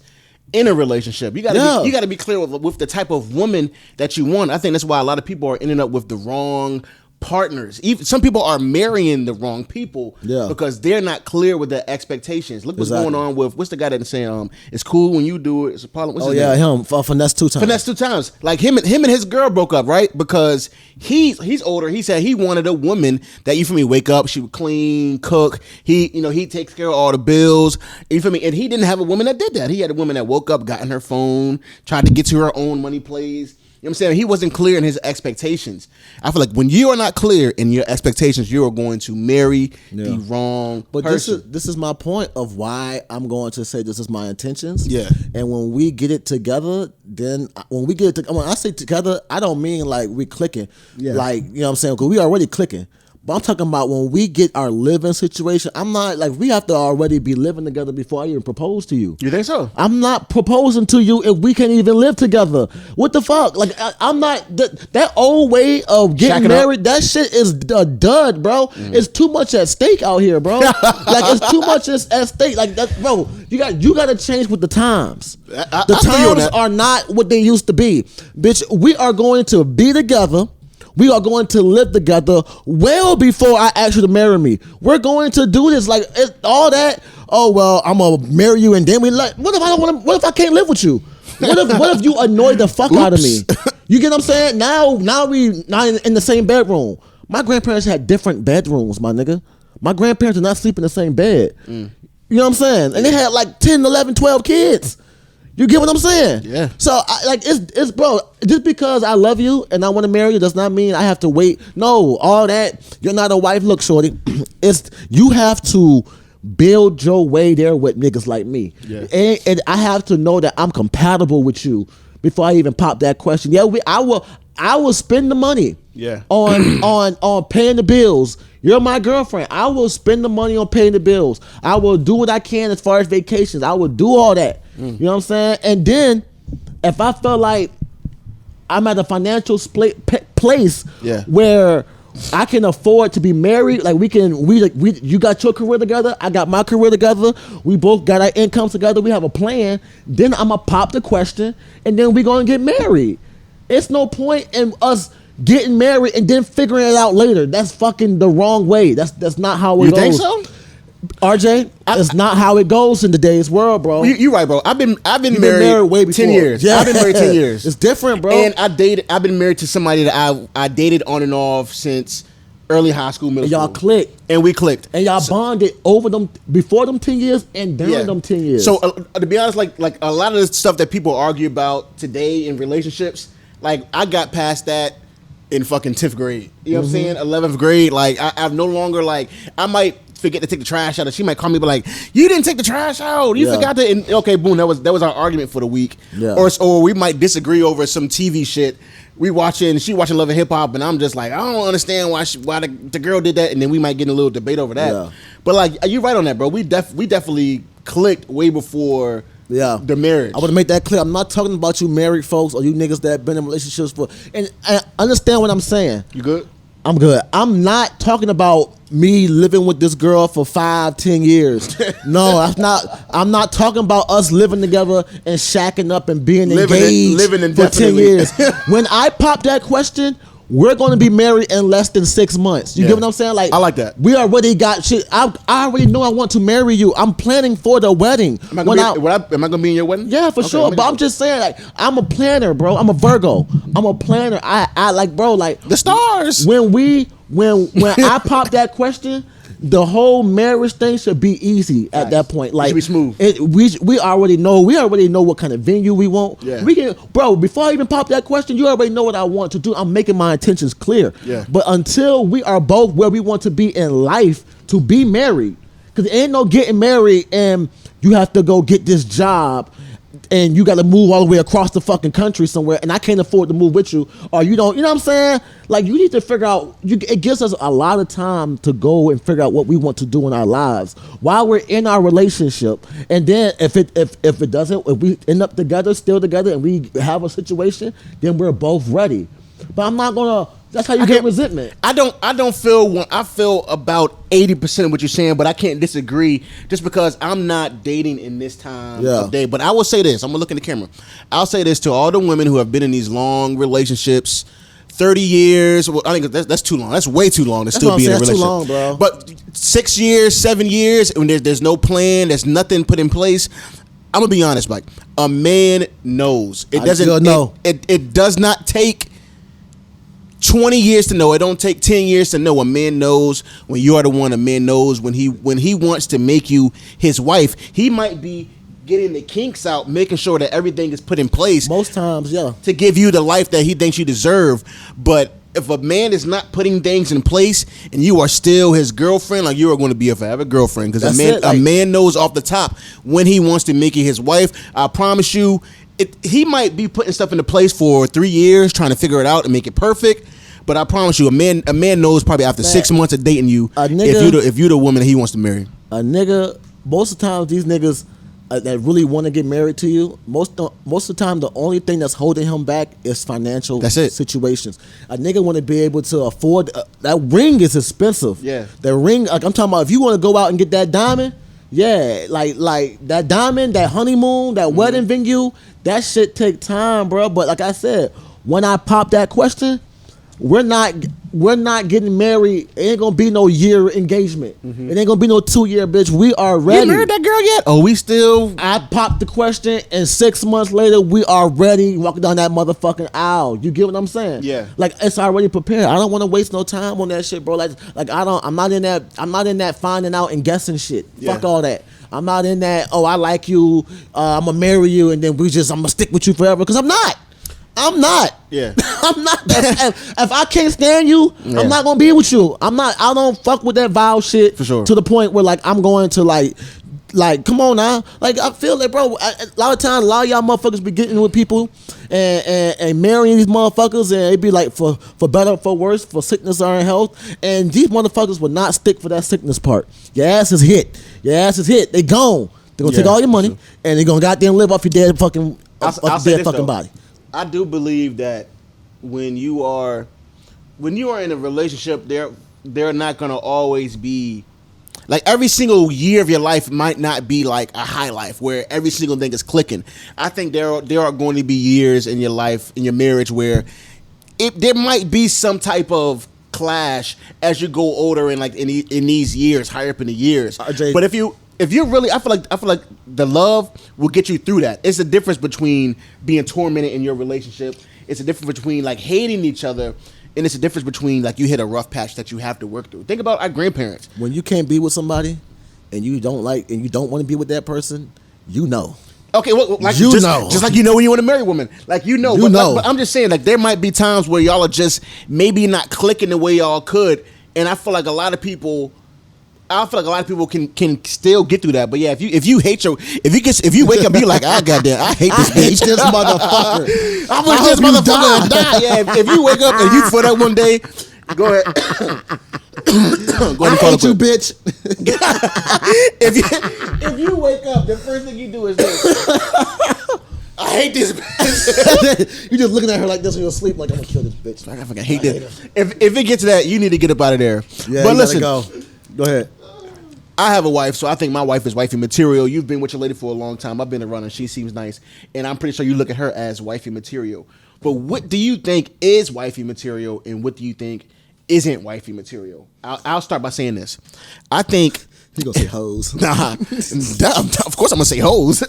in a relationship. You gotta be clear with the type of woman that you want. I think that's why a lot of people are ending up with the wrong partners. Even some people are marrying the wrong people because they're not clear with their expectations. Look what's going on with what's the guy that's saying it's cool when you do it. It's a problem. What's his name? Him. Finesse 2 times. Finesse 2 times. Like him and his girl broke up, right? Because he's older. He said he wanted a woman that, you feel me, wake up, she would clean, cook. He takes care of all the bills. You feel me? And he didn't have a woman that did that. He had a woman that woke up, got in her phone, tried to get to her own money plays. You know what I'm saying? He wasn't clear in his expectations. I feel like when you are not clear in your expectations, you are going to marry the wrong person. This is my point of why I'm going to say this is my intentions. Yeah. And when we get it together, when I say together, I don't mean like we clicking. Yeah. Like, you know what I'm saying? Because we already clicking. But I'm talking about when we get our living situation. I'm not like we have to already be living together before I even propose to you. You think so? I'm not proposing to you if we can't even live together. What the fuck? Like I'm not that old way of getting married. That shit is a dud, bro. It's too much at stake out here, bro. Like it's too much at stake. Like that, bro. You got to change with the times. The times are not what they used to be, bitch. We are going to be together. We are going to live together well before I ask you to marry me. We're going to do this like all that. Oh well, I'm gonna marry you and then we like. What if I don't want to? What if I can't live with you? What if you annoy the fuck out of me? You get what I'm saying? Now we not in the same bedroom. My grandparents had different bedrooms, my nigga. My grandparents did not sleep in the same bed. You know what I'm saying? And they had like 10, 11, 12 kids. You get what I'm saying? Yeah. So it's bro. Just because I love you and I want to marry you does not mean I have to wait. No, all that. You're not a wife. Look, shorty. It's you have to build your way there with niggas like me. Yeah. And I have to know that I'm compatible with you before I even pop that question. Yeah, I will spend the money. Yeah. On paying the bills. You're my girlfriend. I will spend the money on paying the bills. I will do what I can as far as vacations. I will do all that. You know what I'm saying? And then if I feel like I'm at a financial place where I can afford to be married, like you got your career together, I got my career together, we both got our incomes together, we have a plan, then I'm going to pop the question and then we're going to get married. It's no point in us getting married and then figuring it out later. That's fucking the wrong way. That's not how it goes. You think so? RJ, it's not how it goes in today's world, bro. You're right, bro. I've been married way before. 10 years. Yeah. I've been married 10 years. It's different, bro. And I've been married to somebody that I dated on and off since early high school, middle school. Y'all clicked. And we clicked. And y'all bonded over them before them 10 years and during them 10 years. So to be honest, like a lot of the stuff that people argue about today in relationships, like I got past that in fucking 10th grade. You know what I'm saying? 11th grade. Like I'm no longer like, I might forget to take the trash out, and she might call me but like, you didn't take the trash out, you forgot to, and okay, boom, that was our argument for the week. Or we might disagree over some TV shit. She watching Love and Hip Hop, and I'm just like, I don't understand why the girl did that, and then we might get in a little debate over that. But like, you're right on that, bro. We definitely clicked way before the marriage. I want to make that clear. I'm not talking about you married folks or you niggas that been in relationships for, and I understand what I'm saying. You good? I'm good. I'm not talking about me living with this girl for 5-10 years. No, I'm not talking about us living together and shacking up and being engaged for 10 years. When I pop that question, we're going to be married in less than 6 months. You get what I'm saying? Like, I like that. We already got shit. I already know I want to marry you. I'm planning for the wedding. Am I going to be in your wedding? Yeah, for sure. But I'm just saying, like, I'm a planner, bro. I'm a Virgo. I'm a planner. I like, bro, like the stars. When I pop that question, the whole marriage thing should be easy at that point. Like, it should be smooth. We already know what kind of venue we want. Yeah. We can, bro. Before I even pop that question, you already know what I want to do. I'm making my intentions clear. Yeah. But until we are both where we want to be in life to be married, because there ain't no getting married and you have to go get this job and you got to move all the way across the fucking country somewhere, and I can't afford to move with you, or you don't, you know what I'm saying? Like, you need to figure out, it gives us a lot of time to go and figure out what we want to do in our lives while we're in our relationship. And then if we end up still together, and we have a situation, then we're both ready. But I'm not gonna. That's how you get resentment. I feel about 80% of what you're saying, but I can't disagree just because I'm not dating in this time of day. But I will say this. I'm gonna look in the camera. I'll say this to all the women who have been in these long relationships, 30 years. Well, I think that's too long. That's way too long to still be in a relationship. Too long, bro. But 6 years, 7 years, and there's no plan. There's nothing put in place. I'm gonna be honest, Mike. A man knows. It does not take 20 years to know. It don't take 10 years to know. A man knows when you are the one. A man knows when he wants to make you his wife. He might be getting the kinks out, making sure that everything is put in place. Most times, to give you the life that he thinks you deserve. But if a man is not putting things in place and you are still his girlfriend, like, you are going to be a forever girlfriend, because a man knows off the top when he wants to make you his wife. I promise you, he might be putting stuff into place for 3 years, trying to figure it out and make it perfect. But I promise you, a man knows probably after 6 months of dating you, if you're the woman that he wants to marry. A nigga, most of the time, these niggas that really want to get married to you, most of the time, the only thing that's holding him back is financial situations. A nigga want to be able to afford that ring is expensive. Yeah, the ring. Like I'm talking about, if you want to go out and get that diamond, yeah, like that diamond, that honeymoon, that wedding venue, that shit take time, bro. But like I said, when I pop that question, we're not getting married. It ain't gonna be no year engagement. It ain't gonna be no 2-year, bitch. We are ready. You married that girl yet? Oh, we still. I popped the question, and 6 months later, we are ready walking down that motherfucking aisle. You get what I'm saying? Yeah. Like it's already prepared. I don't want to waste no time on that shit, bro. Like I'm not in that finding out and guessing shit. Yeah. Fuck all that. I'm not in that. Oh, I like you. I'm gonna marry you, and then I'm gonna stick with you forever. Because I'm not. Yeah. I'm not. If I can't stand you, I'm not gonna be with you. I don't fuck with that vow shit. For sure. To the point where like I'm going to like come on now. Like I feel like, bro, a lot of times a lot of y'all motherfuckers be getting with people and marrying these motherfuckers, and it be like for better, for worse, for sickness or in health. And these motherfuckers will not stick for that sickness part. Your ass is hit. They gone. They're gonna take all your money and they're gonna goddamn live off your dead fucking body. I do believe that when you are in a relationship, they're not gonna always be like every single year of your life might not be like a high life where every single thing is clicking. I think there are going to be years in your life, in your marriage, where there might be some type of clash as you go older and like in these years, higher up in the years. But if you really, I feel like the love will get you through that. It's a difference between being tormented in your relationship. It's a difference between like hating each other, and it's a difference between like you hit a rough patch that you have to work through. Think about our grandparents. When you can't be with somebody, and you don't want to be with that person, you know. Okay, well, like just like you know when you want to marry a woman, like you know. But I'm just saying, like there might be times where y'all are just maybe not clicking the way y'all could, and I feel like a lot of people can still get through that. But yeah, if you hate if you wake up and be like, goddamn, I hate this bitch. I hate this motherfucker. I wish this motherfucker would die. Yeah, if you wake up and you feel that one day, go ahead. Go ahead and hate you, bitch. if you wake up, the first thing you do is this. I hate this bitch. You just looking at her like this when you're asleep, like I'm gonna kill this bitch. I fucking hate this. If it gets to that, you need to get up out of there. Yeah, but listen, go ahead. I have a wife, so I think my wife is wifey material. You've been with your lady for a long time. I've been around her. She seems nice. And I'm pretty sure you look at her as wifey material. But what do you think is wifey material, and what do you think isn't wifey material? I'll start by saying this. I think... You gonna say hoes? Nah, of course I'm gonna say hoes.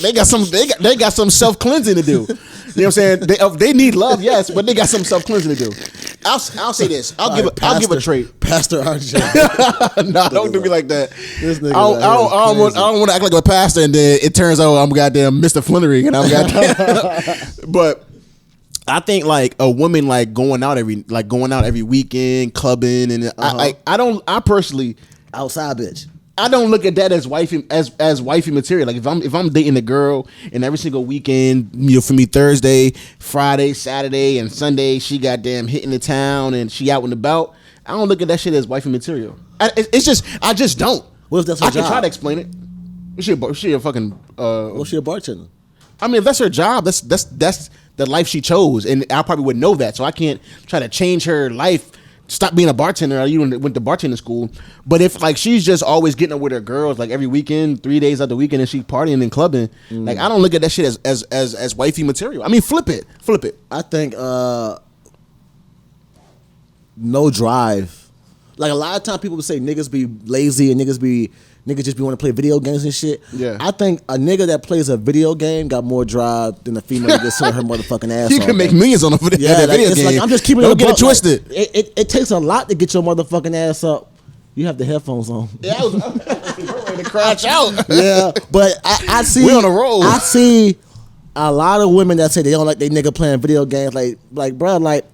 They got some self cleansing to do. You know what I'm saying? They need love, yes, but they got some self cleansing to do. I'll say this. I'll give a trait. Pastor RJ. Nah, don't do me like that. I don't want to act like a pastor, and then it turns out I'm goddamn Mr. Flannery, and I'm goddamn. But I think like a woman like going out every weekend, clubbing, and I personally. Outside bitch. I don't look at that as wifey material. Like if I'm dating a girl and every single weekend, for me Thursday, Friday, Saturday, and Sunday she goddamn hitting the town and she out and about. I don't look at that shit as wifey material. I just don't. What if that's her job? I can try to explain it. She a fucking. Well, she a bartender. I mean, if that's her job, that's the life she chose, and I probably would know that. So I can't try to change her life. Stop being a bartender, or you went to bartender school. But if like she's just always getting up with her girls like every weekend, 3 days out the weekend, and she's partying and clubbing, like I don't look at that shit as wifey material. I mean, flip it. I think no drive. Like a lot of times people would say niggas be lazy and niggas just be want to play video games and shit. Yeah. I think a nigga that plays a video game got more drive than a female that gets her motherfucking ass. You can make millions on a video game. Like, I'm just keeping Don't get it twisted. Like, it takes a lot to get your motherfucking ass up. You have the headphones on. Yeah, I was ready to crash out. Yeah, but I see. We on a roll. I see a lot of women that say they don't like they nigga playing video games. Like bro, like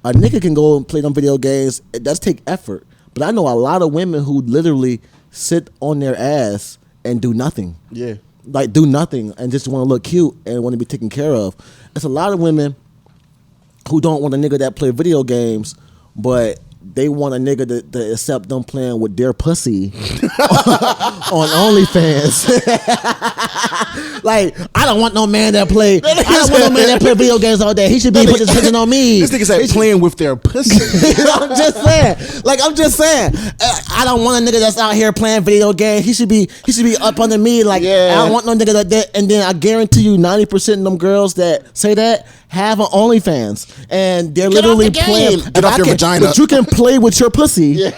a nigga can go and play them video games. It does take effort. But I know a lot of women who literally sit on their ass and do nothing. Yeah. Like do nothing and just want to look cute and want to be taken care of. It's a lot of women who don't want a nigga that play video games, but they want a nigga to accept them playing with their pussy on OnlyFans. Like, I don't want no man that play. I don't want no man that play video games all day. He should be putting his attention on me. This nigga's like playing with their pussy. I'm just saying. I don't want a nigga that's out here playing video games. He should be up under me. Like, I don't want no nigga like that. And then I guarantee you, 90% of them girls that say that have an OnlyFans, and they're literally playing. Get off your vagina. But you can play with your pussy. Yeah.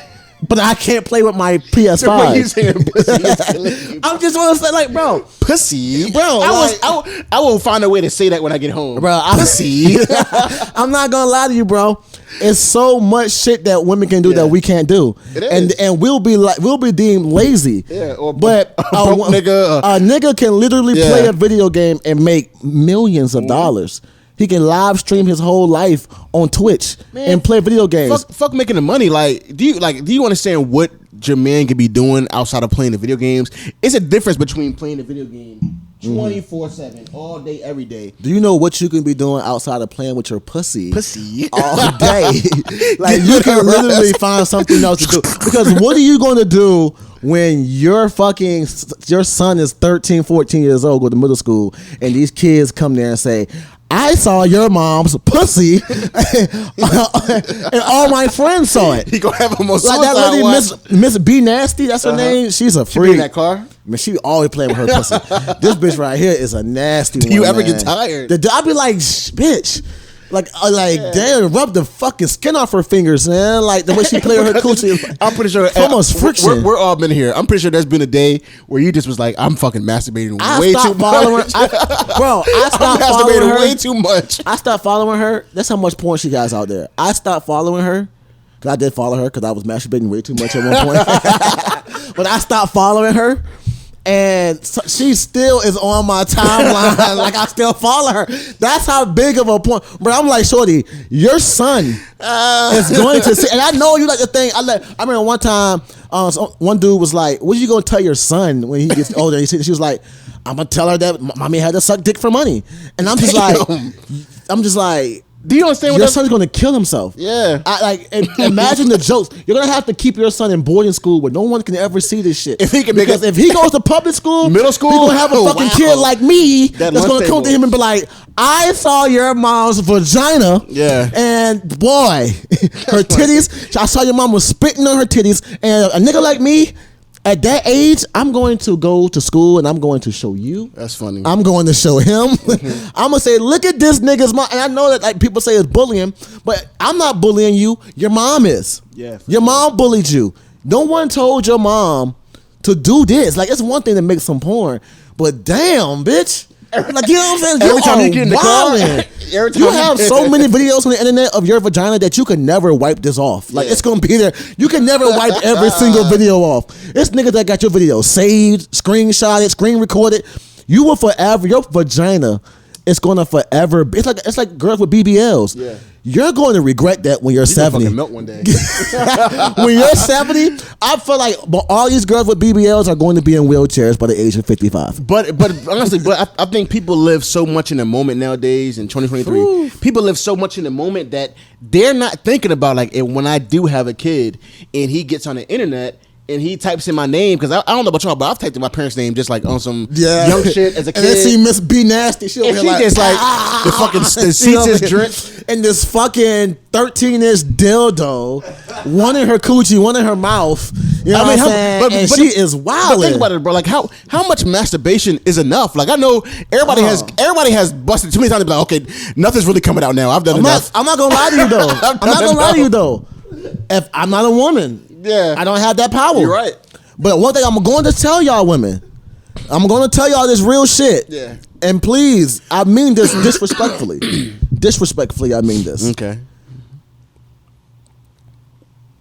But I can't play with my PS5. I'm just want to say, like, bro, pussy, bro. I will find a way to say that when I get home, bro. Pussy. I'm not gonna lie to you, bro. It's so much shit that women can do that we can't do, and we'll be deemed lazy. Yeah, or but a nigga can literally play a video game and make millions of dollars. He can live stream his whole life on Twitch and play video games. Fuck making the money. Do you understand what your man could be doing outside of playing the video games? It's a difference between playing the video game 24/7, all day, every day. Do you know what you can be doing outside of playing with your pussy? All day. Like, you can literally find something else to do. Because what are you going to do when your son is 13, 14 years old, go to middle school, and these kids come there and say, I saw your mom's pussy, and all my friends saw it. He gonna have a most like that lady, Miss B Nasty. That's her name. She's a freak. She be in that car. Man, she always playing with her pussy. This bitch right here is a nasty one. Do you ever get tired? I'd be like, bitch. Damn, rub the fucking skin off her fingers, man. Like, the way she play with her coochie. I'm pretty sure almost friction. We're all been here. I'm pretty sure there's been a day where you just was like, I'm fucking masturbating way too much. I stopped following her way too much. I stopped following her. That's how much porn she has out there. I stopped following her. Cause I did follow her because I was masturbating way too much at one point. But I stopped following her. And so she still is on my timeline. Like, I still follow her. That's how big of a point. Bro, I'm like, shorty, your son is going to see. And I know you like the thing. I remember one time, one dude was like, what are you going to tell your son when he gets older? She was like, I'm going to tell her that mommy had to suck dick for money. And I'm just like, do you understand what your son's going to kill himself? Yeah. Imagine the jokes. You're going to have to keep your son in boarding school where no one can ever see this shit. If he goes to public school, middle school, he's going to have a fucking kid like me that's going to come to him and be like, I saw your mom's vagina. Yeah. And boy, her titties, I saw your mom was spitting on her titties. And a nigga like me, at that age, I'm going to go to school and I'm going to show you. That's funny. I'm going to show him. I'm going to say, look at this nigga's mom. And I know that, like, people say it's bullying, but I'm not bullying you. Your mom is. Yeah. Your mom bullied you. No one told your mom to do this. Like, it's one thing to make some porn, but damn, bitch. Like, you know what I'm saying? Every time you get in the car, you have so many videos on the internet of your vagina that you can never wipe this off. Like, it's gonna be there. You can never wipe every single video off. It's niggas that got your video saved, screenshotted, screen recorded. You will forever, your vagina is gonna forever. It's like girls with BBLs. Yeah. You're going to regret that when you're 70. Fucking melt one day. When you're 70, I feel like all these girls with BBLs are going to be in wheelchairs by the age of 55. But honestly, I think people live so much in the moment nowadays in 2023. Ooh. People live so much in the moment that they're not thinking about, like, when I do have a kid and he gets on the internet and he types in my name, because I don't know about y'all, but I've typed in my parents' name just like on some young shit as a kid. And then see Miss B Nasty. She just like the fucking the seats is dripped. And this fucking 13-inch dildo, one in her coochie, one in her mouth. You know what I'm saying? But she is wild. But think about it, bro. Like, how much masturbation is enough? Like, I know everybody has busted too many times to be like, okay, nothing's really coming out now. I've done enough. I'm not gonna lie to you though. I'm not gonna lie to you though. If I'm not a woman, I don't have that power. You're right. But one thing I'm going to tell y'all women, I'm going to tell y'all this real shit. Yeah. And please, I mean this disrespectfully. Disrespectfully, I mean this. Okay.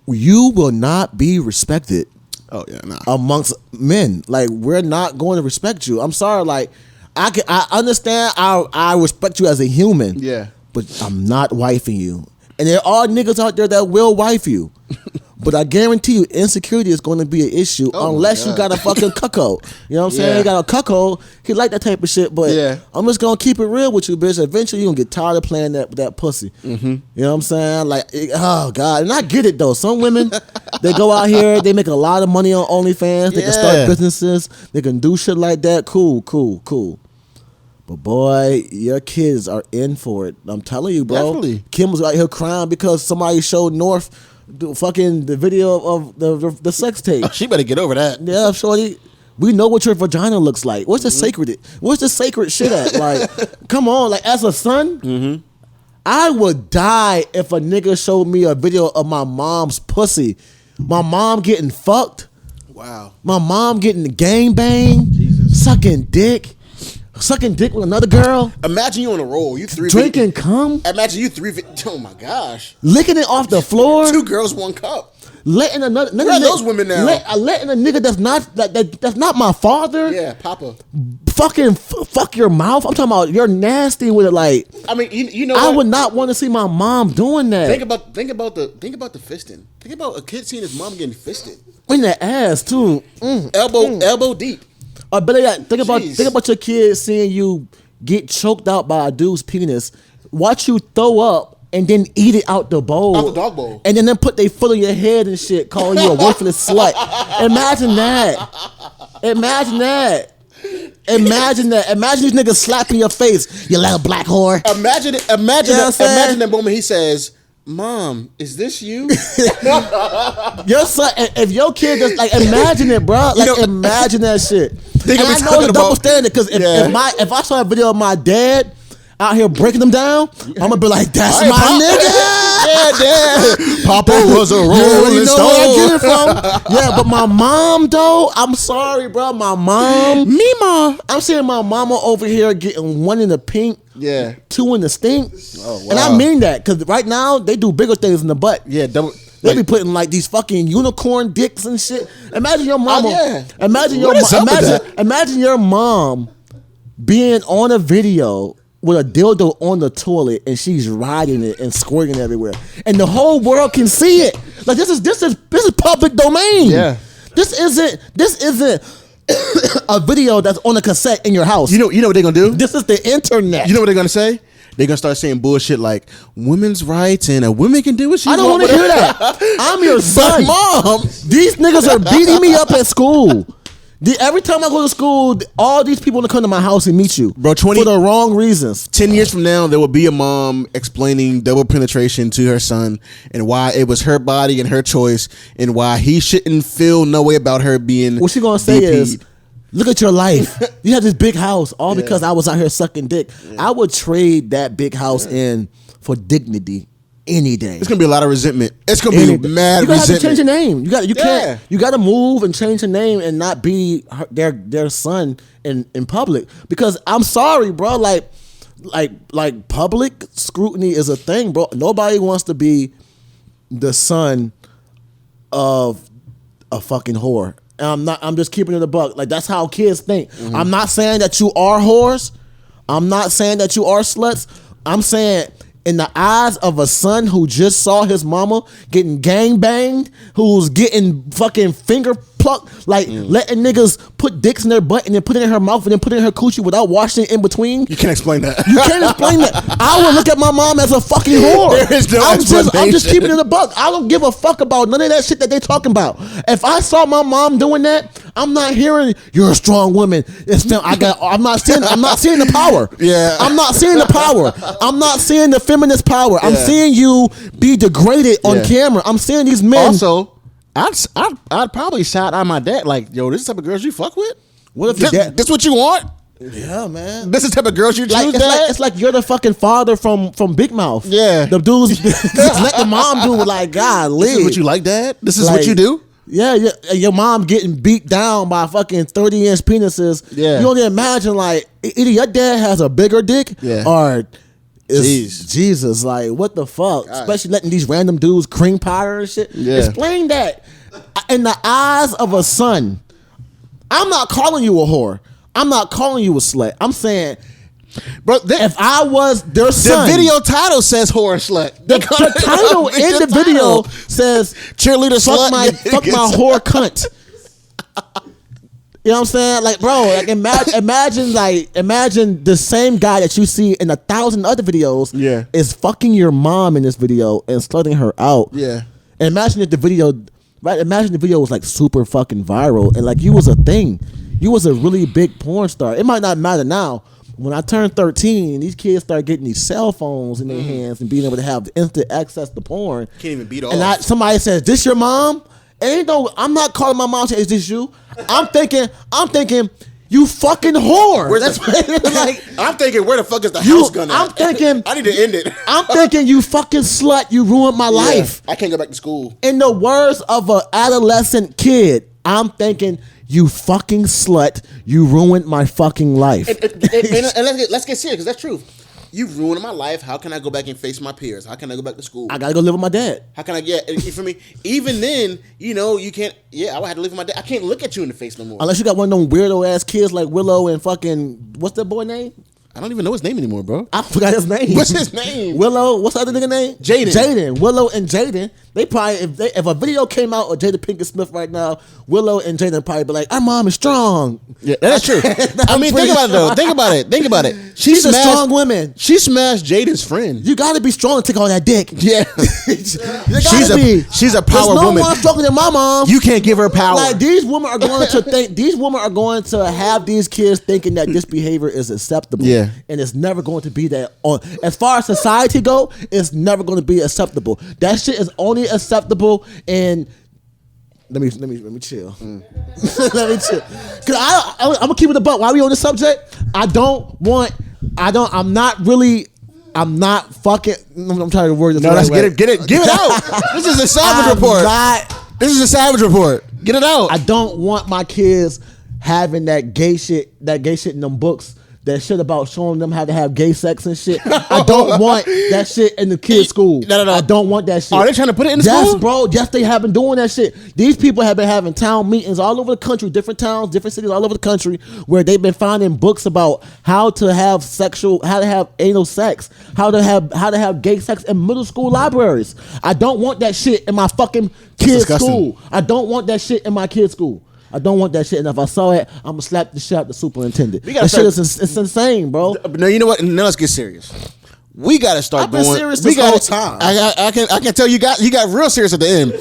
You will not be respected. Oh yeah, nah. Amongst men. Like, we're not going to respect you. I'm sorry. Like, I understand. I respect you as a human. Yeah. But I'm not wifing you. And there are niggas out there that will wife you. But I guarantee you, insecurity is going to be an issue unless you got a fucking cuckold. You know what I'm saying? You got a cuckold. He like that type of shit. But I'm just gonna keep it real with you, bitch. Eventually, you gonna get tired of playing that pussy. Mm-hmm. You know what I'm saying? Like, oh God. And I get it though. Some women, they go out here, they make a lot of money on OnlyFans. They can start businesses. They can do shit like that. Cool. But boy, your kids are in for it. I'm telling you, bro. Definitely. Kim was out here crying because somebody showed North the video of the sex tape. Oh, she better get over that. Yeah, shorty. We know what your vagina looks like. What's the sacred? What's the sacred shit at? Like, come on. Like, as a son, I would die if a nigga showed me a video of my mom's pussy. My mom getting fucked. Wow. My mom getting gang bang. Jesus. Sucking dick with another girl. Imagine you on a roll. You drinking cum. Imagine you oh my gosh. Licking it off the floor. 2 girls, 1 cup. Letting another. Where are those women now? Letting a nigga that's not my father. Yeah, Papa. Fucking fuck your mouth. I'm talking about you're nasty with it. Like, I mean, you know, I would not want to see my mom doing that. Think about the fisting. Think about a kid seeing his mom getting fisted in the ass too. Elbow deep. Think about your kids seeing you get choked out by a dude's penis, watch you throw up, and then eat it out the bowl. Out the dog bowl. And then put their foot on your head and shit, calling you a worthless slut. Imagine that. Imagine these niggas slapping your face, you little black whore. Imagine that moment he says, Mom, is this you? Your son, if your kid just like, imagine it, bro. Like, imagine that shit. And I know it's double standard because if I saw a video of my dad out here breaking them down, I'm gonna be like, that's my nigga. Yeah. Papa was a rolling stone. Where I get it from. Yeah, but my mom though, I'm sorry, bro. My mom, I'm seeing my mama over here getting 1 in the pink. Yeah. 2 in the stink. Oh, wow. And I mean that because right now they do bigger things in the butt. Yeah, double. They be putting like these fucking unicorn dicks and shit. Imagine your mama. Imagine your mom being on a video with a dildo on the toilet and she's riding it and squirting everywhere, and the whole world can see it. Like, this is public domain. Yeah. This isn't a video that's on a cassette in your house. You know what they're gonna do? This is the internet. You know what they're gonna say? They're gonna start saying bullshit like women's rights and a woman can do what she wants. I don't want to hear that. I'm your son. Mom, these niggas are beating me up at school. Every time I go to school, all these people want to come to my house and meet you, bro. For the wrong reasons. 10 years from now, there will be a mom explaining double penetration to her son and why it was her body and her choice and why he shouldn't feel no way about her being. What she gonna say is, look at your life. You have this big house all because I was out here sucking dick. I would trade that big house in for dignity any day. It's gonna be a lot of resentment. It's gonna be mad resentment. You gotta have to change your name. You gotta move and change your name and not be their son in public. Because I'm sorry, bro. Like public scrutiny is a thing, bro. Nobody wants to be the son of a fucking whore. And I'm just keeping it a buck. Like, that's how kids think. Mm-hmm. I'm not saying that you are whores. I'm not saying that you are sluts. I'm saying, in the eyes of a son who just saw his mama getting gang banged, who's getting fucking finger plucked, like letting niggas put dicks in their butt and then put it in her mouth and then put it in her coochie without washing it in between. You can't explain that. You can't explain that. I would look at my mom as a fucking whore. There is no I'm just keeping it a buck. I don't give a fuck about none of that shit that they talking about. If I saw my mom doing that, I'm not hearing you're a strong woman. I'm not seeing the power. Yeah. I'm not seeing the power. I'm not seeing the feminist power. I'm seeing you be degraded on camera. I'm seeing these men. Also, I'd probably shout out my dad like, yo, this is the type of girls you fuck with? What if this what you want? Yeah, man. This is the type of girls you choose, it's like you're the fucking father from Big Mouth. Yeah. The dudes let the mom do it, like, golly. This is what you like, Dad? This is what you do? Yeah, your mom getting beat down by fucking 30-inch penises. Yeah. You only imagine, like, either your dad has a bigger dick or Jesus, like, what the fuck? God. Especially letting these random dudes cream pie her and shit. Yeah. Explain that. In the eyes of a son, I'm not calling you a whore. I'm not calling you a slut. I'm saying Bro, if I was their son, the video title says whore and slut. The title in the video says cheerleader slut. Fuck my whore cunt. You know what I'm saying? Like, bro, like imagine the same guy that you see in 1,000 other videos is fucking your mom in this video and slutting her out. Yeah. And imagine if the video was like super fucking viral and like you was a thing. You was a really big porn star. It might not matter now. When I turned 13, these kids start getting these cell phones in their hands and being able to have instant access to porn. Can't even beat off. And somebody says, "This your mom?" Ain't no. I'm not calling my mom. Saying, "Is this you?" I'm thinking, you fucking whore. That's like. I'm thinking, where the fuck is the house gun at? I'm thinking, I need to end it. I'm thinking, you fucking slut. You ruined my life. I can't go back to school. In the words of an adolescent kid, I'm thinking, you fucking slut. You ruined my fucking life. And let's get serious, because that's true. You ruined my life. How can I go back and face my peers? How can I go back to school? I gotta go live with my dad. How can I get for me? Even then, you can't. Yeah, I would have to live with my dad. I can't look at you in the face no more. Unless you got one of them weirdo ass kids like Willow and fucking what's that boy name? I don't even know his name anymore, bro. I forgot his name. What's his name? Willow. What's the other nigga name? Jaden. Willow and Jaden. They probably if a video came out of Jada Pinkett Smith right now, Willow and Jaden probably be like, "Our mom is strong." Yeah, that's true. I mean, think about it though. Think about it. She's a strong woman. She smashed Jaden's friend. You got to be strong to take all that dick. Yeah, she's a power woman. No one stronger than my mom. You can't give her power. Like these women are going to have these kids thinking that this behavior is acceptable. Yeah, and it's never going to be that. As far as society go, it's never going to be acceptable. That shit is only acceptable in. Let me chill. Let me chill. Cause I'm gonna keep it a buck. While we on this subject, I'm not fucking. I'm trying to word this. No, let's get it. Give it out. This is a savage report. This is a savage report. Get it out. I don't want my kids having that gay shit in them books. That shit about showing them how to have gay sex and shit. I don't want that shit in the kids' school. No. I don't want that shit. Are they trying to put it in the school? Yes, bro. Yes, they have been doing that shit. These people have been having town meetings all over the country, different towns, different cities all over the country, where they've been finding books about how to have anal sex, how to have gay sex in middle school libraries. I don't want that shit in my fucking kids' school. I don't want that shit in my kids' school. I don't want that shit, and if I saw it, I'm gonna slap the shit out the superintendent. That shit is it's insane, bro. No, you know what? Now let's get serious. We gotta start I've been going. serious this whole time. I can tell you got real serious at the end.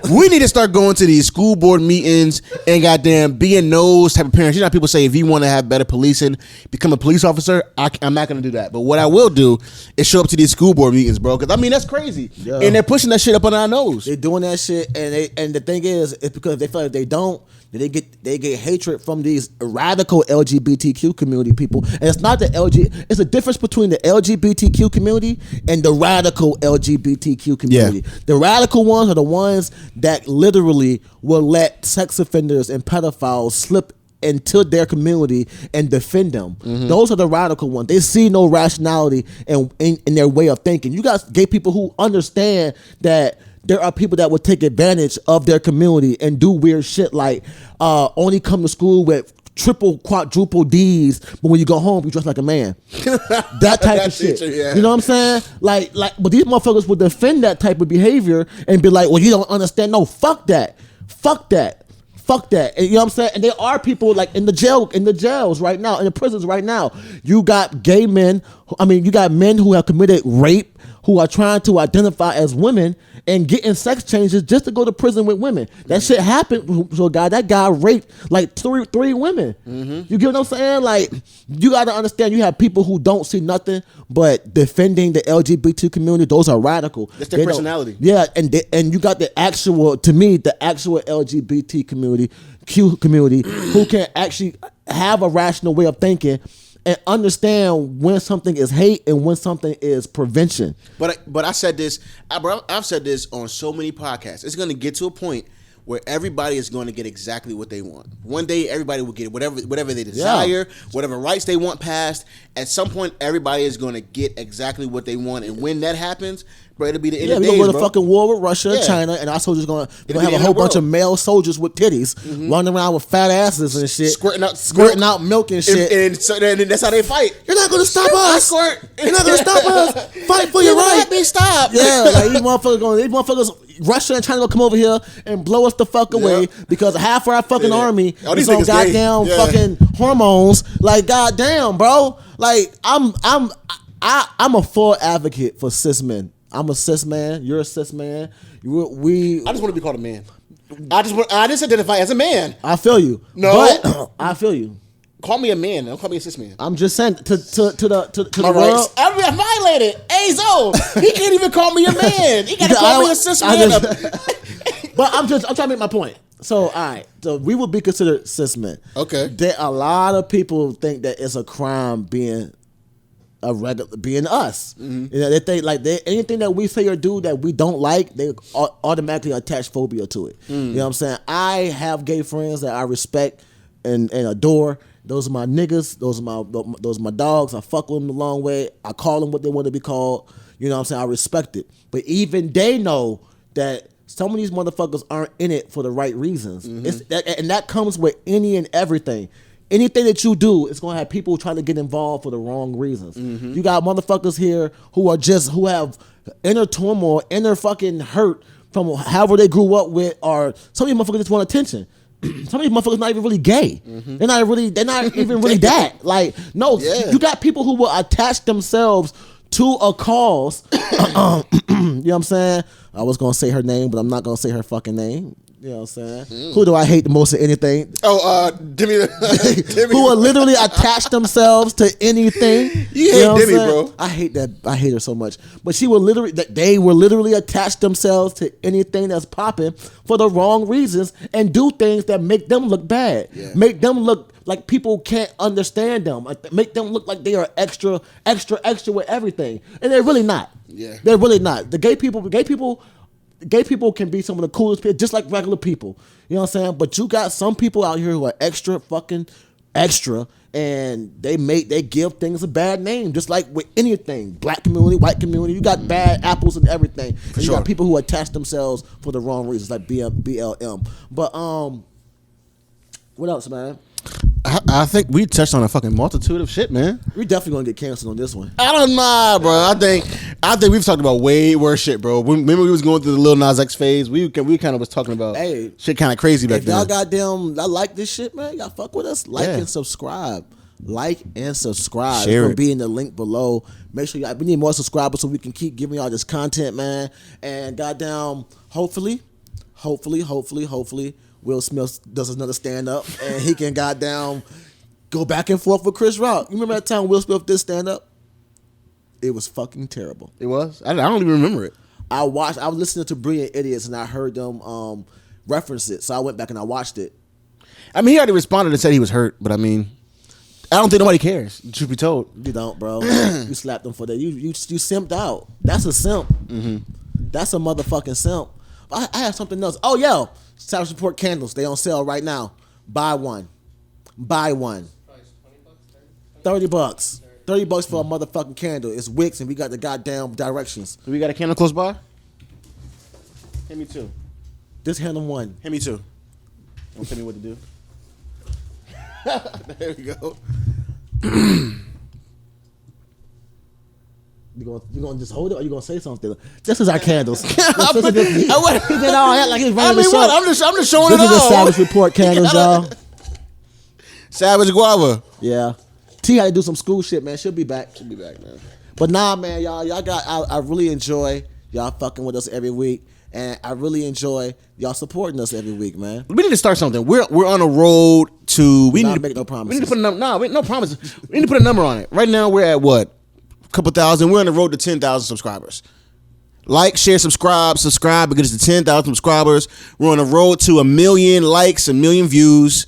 We need to start going to these school board meetings and goddamn being those type of parents. You know how people say if you want to have better policing, become a police officer. I'm not gonna do that. But what I will do is show up to these school board meetings, bro. Because I mean that's crazy, and they're pushing that shit up on our nose. They're doing that shit, and the thing is, it's because they feel like if they don't. They get hatred from these radical LGBTQ community people, and it's not it's a difference between the LGBTQ community and the radical LGBTQ community. Yeah. The radical ones are the ones that literally will let sex offenders and pedophiles slip into their community and defend them. Mm-hmm. Those are the radical ones. They see no rationality in their way of thinking. You got gay people who understand that there are people that will take advantage of their community and do weird shit like only come to school with triple, quadruple D's, but when you go home, you dress like a man. That type of shit. Yeah. You know what I'm saying? Like, but these motherfuckers will defend that type of behavior and be like, well, you don't understand. No, fuck that. And you know what I'm saying? And there are people like in the jails right now, in the prisons right now. You got gay men. You got men who have committed rape, who are trying to identify as women and getting sex changes just to go to prison with women. That shit happened to a guy. That guy raped like three women. Mm-hmm. You get what I'm saying? Like, you got to understand, you have people who don't see nothing but defending the LGBT community. Those are radical. That's their personality. Yeah, and you got the actual LGBT community, Q community, who can actually have a rational way of thinking and understand when something is hate and when something is prevention. But I said this, I've said this on so many podcasts. It's going to get to a point where everybody is going to get exactly what they want. One day, everybody will get whatever they desire, whatever rights they want passed. At some point, everybody is going to get exactly what they want. And when that happens, Bro, it'll be the end Yeah, of we're days, gonna go to bro. fucking war with Russia and Yeah. China, and our soldiers gonna be have the a end whole of the bunch of world. male soldiers with titties running around with fat asses and shit, Squirting out milk and shit. And so then that's how they fight. You're not gonna stop us. Squirt. You're not gonna stop us. Fight for your right. Let me stop. Yeah, like these motherfuckers, Russia and China gonna come over here and blow us the fuck away because half of our fucking army Oh, these is on niggas gay. goddamn Yeah. fucking hormones. Like, goddamn, bro. Like, I'm a full advocate for cis men. I'm a cis man. You're a cis man. We. I just want to be called a man. I just identify as a man. I feel you. No. But I feel you. Call me a man. Don't call me a cis man. I'm just saying to the My world. rights. I'm violated. Hey, Zo, he can't even call me a man. He gotta call me a cis man. But I'm trying to make my point. So, all right. So we would be considered cis men. Okay. A lot of people think that it's a crime being being us. You know, they think like anything that we say or do that we don't like, they automatically attach phobia to it. You know what I'm saying? I have gay friends that I respect and adore. Those are my niggas. Those are my dogs. I fuck with them the long way. I call them what they want to be called. You know what I'm saying? I respect it. But even they know that some of these motherfuckers aren't in it for the right reasons. And that comes with any and everything. Anything that you do, it's gonna have people trying to get involved for the wrong reasons. You got motherfuckers here who have inner turmoil, inner fucking hurt from however they grew up with, or some of these motherfuckers just want attention. Some of these motherfuckers not even really gay. They're not even really that. Like, no, you got people who will attach themselves to a cause. You know what I'm saying? I was gonna say her name, but I'm not gonna say her fucking name. You know what I'm saying? Who do I hate the most of anything? Demi. Who will literally attach themselves to anything. You hate know what I'm Demi, saying? bro. I hate that. I hate her so much. But they will literally attach themselves to anything that's popping for the wrong reasons and do things that make them look bad. Yeah. Make them look like people can't understand them. Make them look like they are extra with everything. And they're really not. Yeah. They're really not. The gay people can be some of the coolest people, just like regular people. You know what I'm saying? But you got some people out here who are extra, and they give things a bad name, just like with anything. Black community, white community, you got bad apples and everything. And you got people who attach themselves for the wrong reasons, like BLM. But what else, man? I think we touched on a fucking multitude of shit, man. We definitely gonna get canceled on this one. I don't know, bro. I think we've talked about way worse shit, bro. Remember we was going through the Lil Nas X phase. We kind of was talking about shit kind of crazy back If y'all then. I like this shit, man. Y'all fuck with us. Like and subscribe. Like and subscribe. Share It's gonna it. be in the link below. Make sure we need more subscribers so we can keep giving y'all this content, man. And goddamn, hopefully, Will Smith does another stand up and he can goddamn go back and forth with Chris Rock. You remember that time Will Smith did stand up? It was fucking terrible. It was? I don't even remember it. I was listening to Brilliant Idiots and I heard them reference it. So I went back and I watched it. I mean, he already responded and said he was hurt, but I mean, I don't think nobody cares, truth be told. You don't, bro. You slapped them for that. You simped out. That's a simp. That's a motherfucking simp. I have something else. Oh, yo. Savage Report candles. They on sale right now. Buy one. Buy one. $30. $30 for a motherfucking candle. It's wicks and we got the goddamn directions. Do we got a candle close by? Hand me two. Just hand them one. Hand me two. Don't tell me what to do. There we go. You gonna just hold it or you gonna say something? This is our candles. He did all that like he's running the show. I'm just showing This it is the all. Savage Report candles, y'all. Savage Guava. Yeah. T had to do some school shit, man. She'll be back. Should be back, man. But nah, man, y'all got. I really enjoy y'all fucking with us every week, and I really enjoy y'all supporting us every week, man. We need to start something. We're on a road to. We Not need to make no promises. We need to put a number. No promises. We need to put a number on it. Right now we're at what? A couple thousand. We're on the road to 10,000 subscribers. Like, share, subscribe because it's 10,000 subscribers. We're on the road to 1 million likes, 1 million views.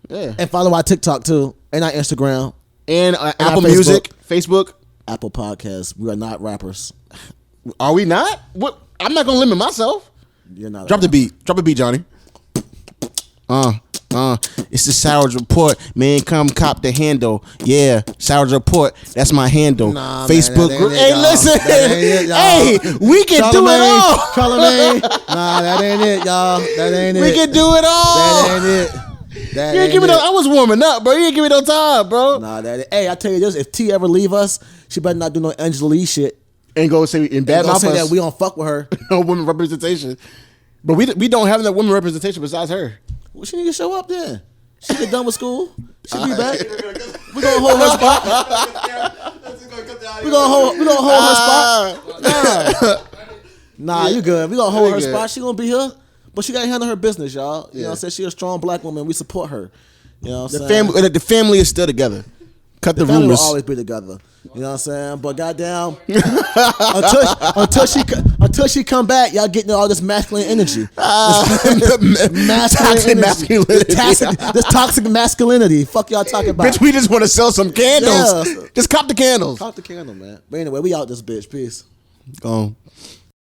Yeah. And follow our TikTok too, and our Instagram, And Apple our Music, Facebook. Apple Podcasts. We are not rappers. Are we not? What? I'm not gonna limit myself. You're not. Drop the beat. Drop a beat, Johnny. It's the Sours Report. Man, come cop the handle. Yeah, Sours Report. That's my handle. Nah, Facebook man, group. that ain't Hey, it, listen. That ain't it, y'all. Hey, we can do it all. Charlamagne. Nah, that ain't it, y'all. That ain't it. We can do it all. That ain't it. That You ain't ain't give me it. no. I was warming up, bro. You ain't give me no time, bro. Nah, that ain't. Hey, I tell you this: if T ever leave us, she better not do no Angela Lee shit. And go say in bad And don't mouth say us. that we don't fuck with her. No women representation. But we don't have that women representation besides her. Well, she need to show up then. She get done with school. She be back. We gonna hold her spot. We gonna hold her spot. Nah, you good. We gonna hold her spot. She gonna be here, but she gotta handle her business, y'all. You know what I'm saying? She a strong black woman. We support her. You know what I'm saying? The family is still together. Cut the family rumors. will always be together. You know what I'm saying? But goddamn, until she come back, y'all getting all this masculine energy. Masculinity. This toxic masculinity. Fuck y'all talking about. Bitch, we just want to sell some candles. Yeah. Just cop the candles. Cop the candle, man. But anyway, we out this bitch. Peace. Go on.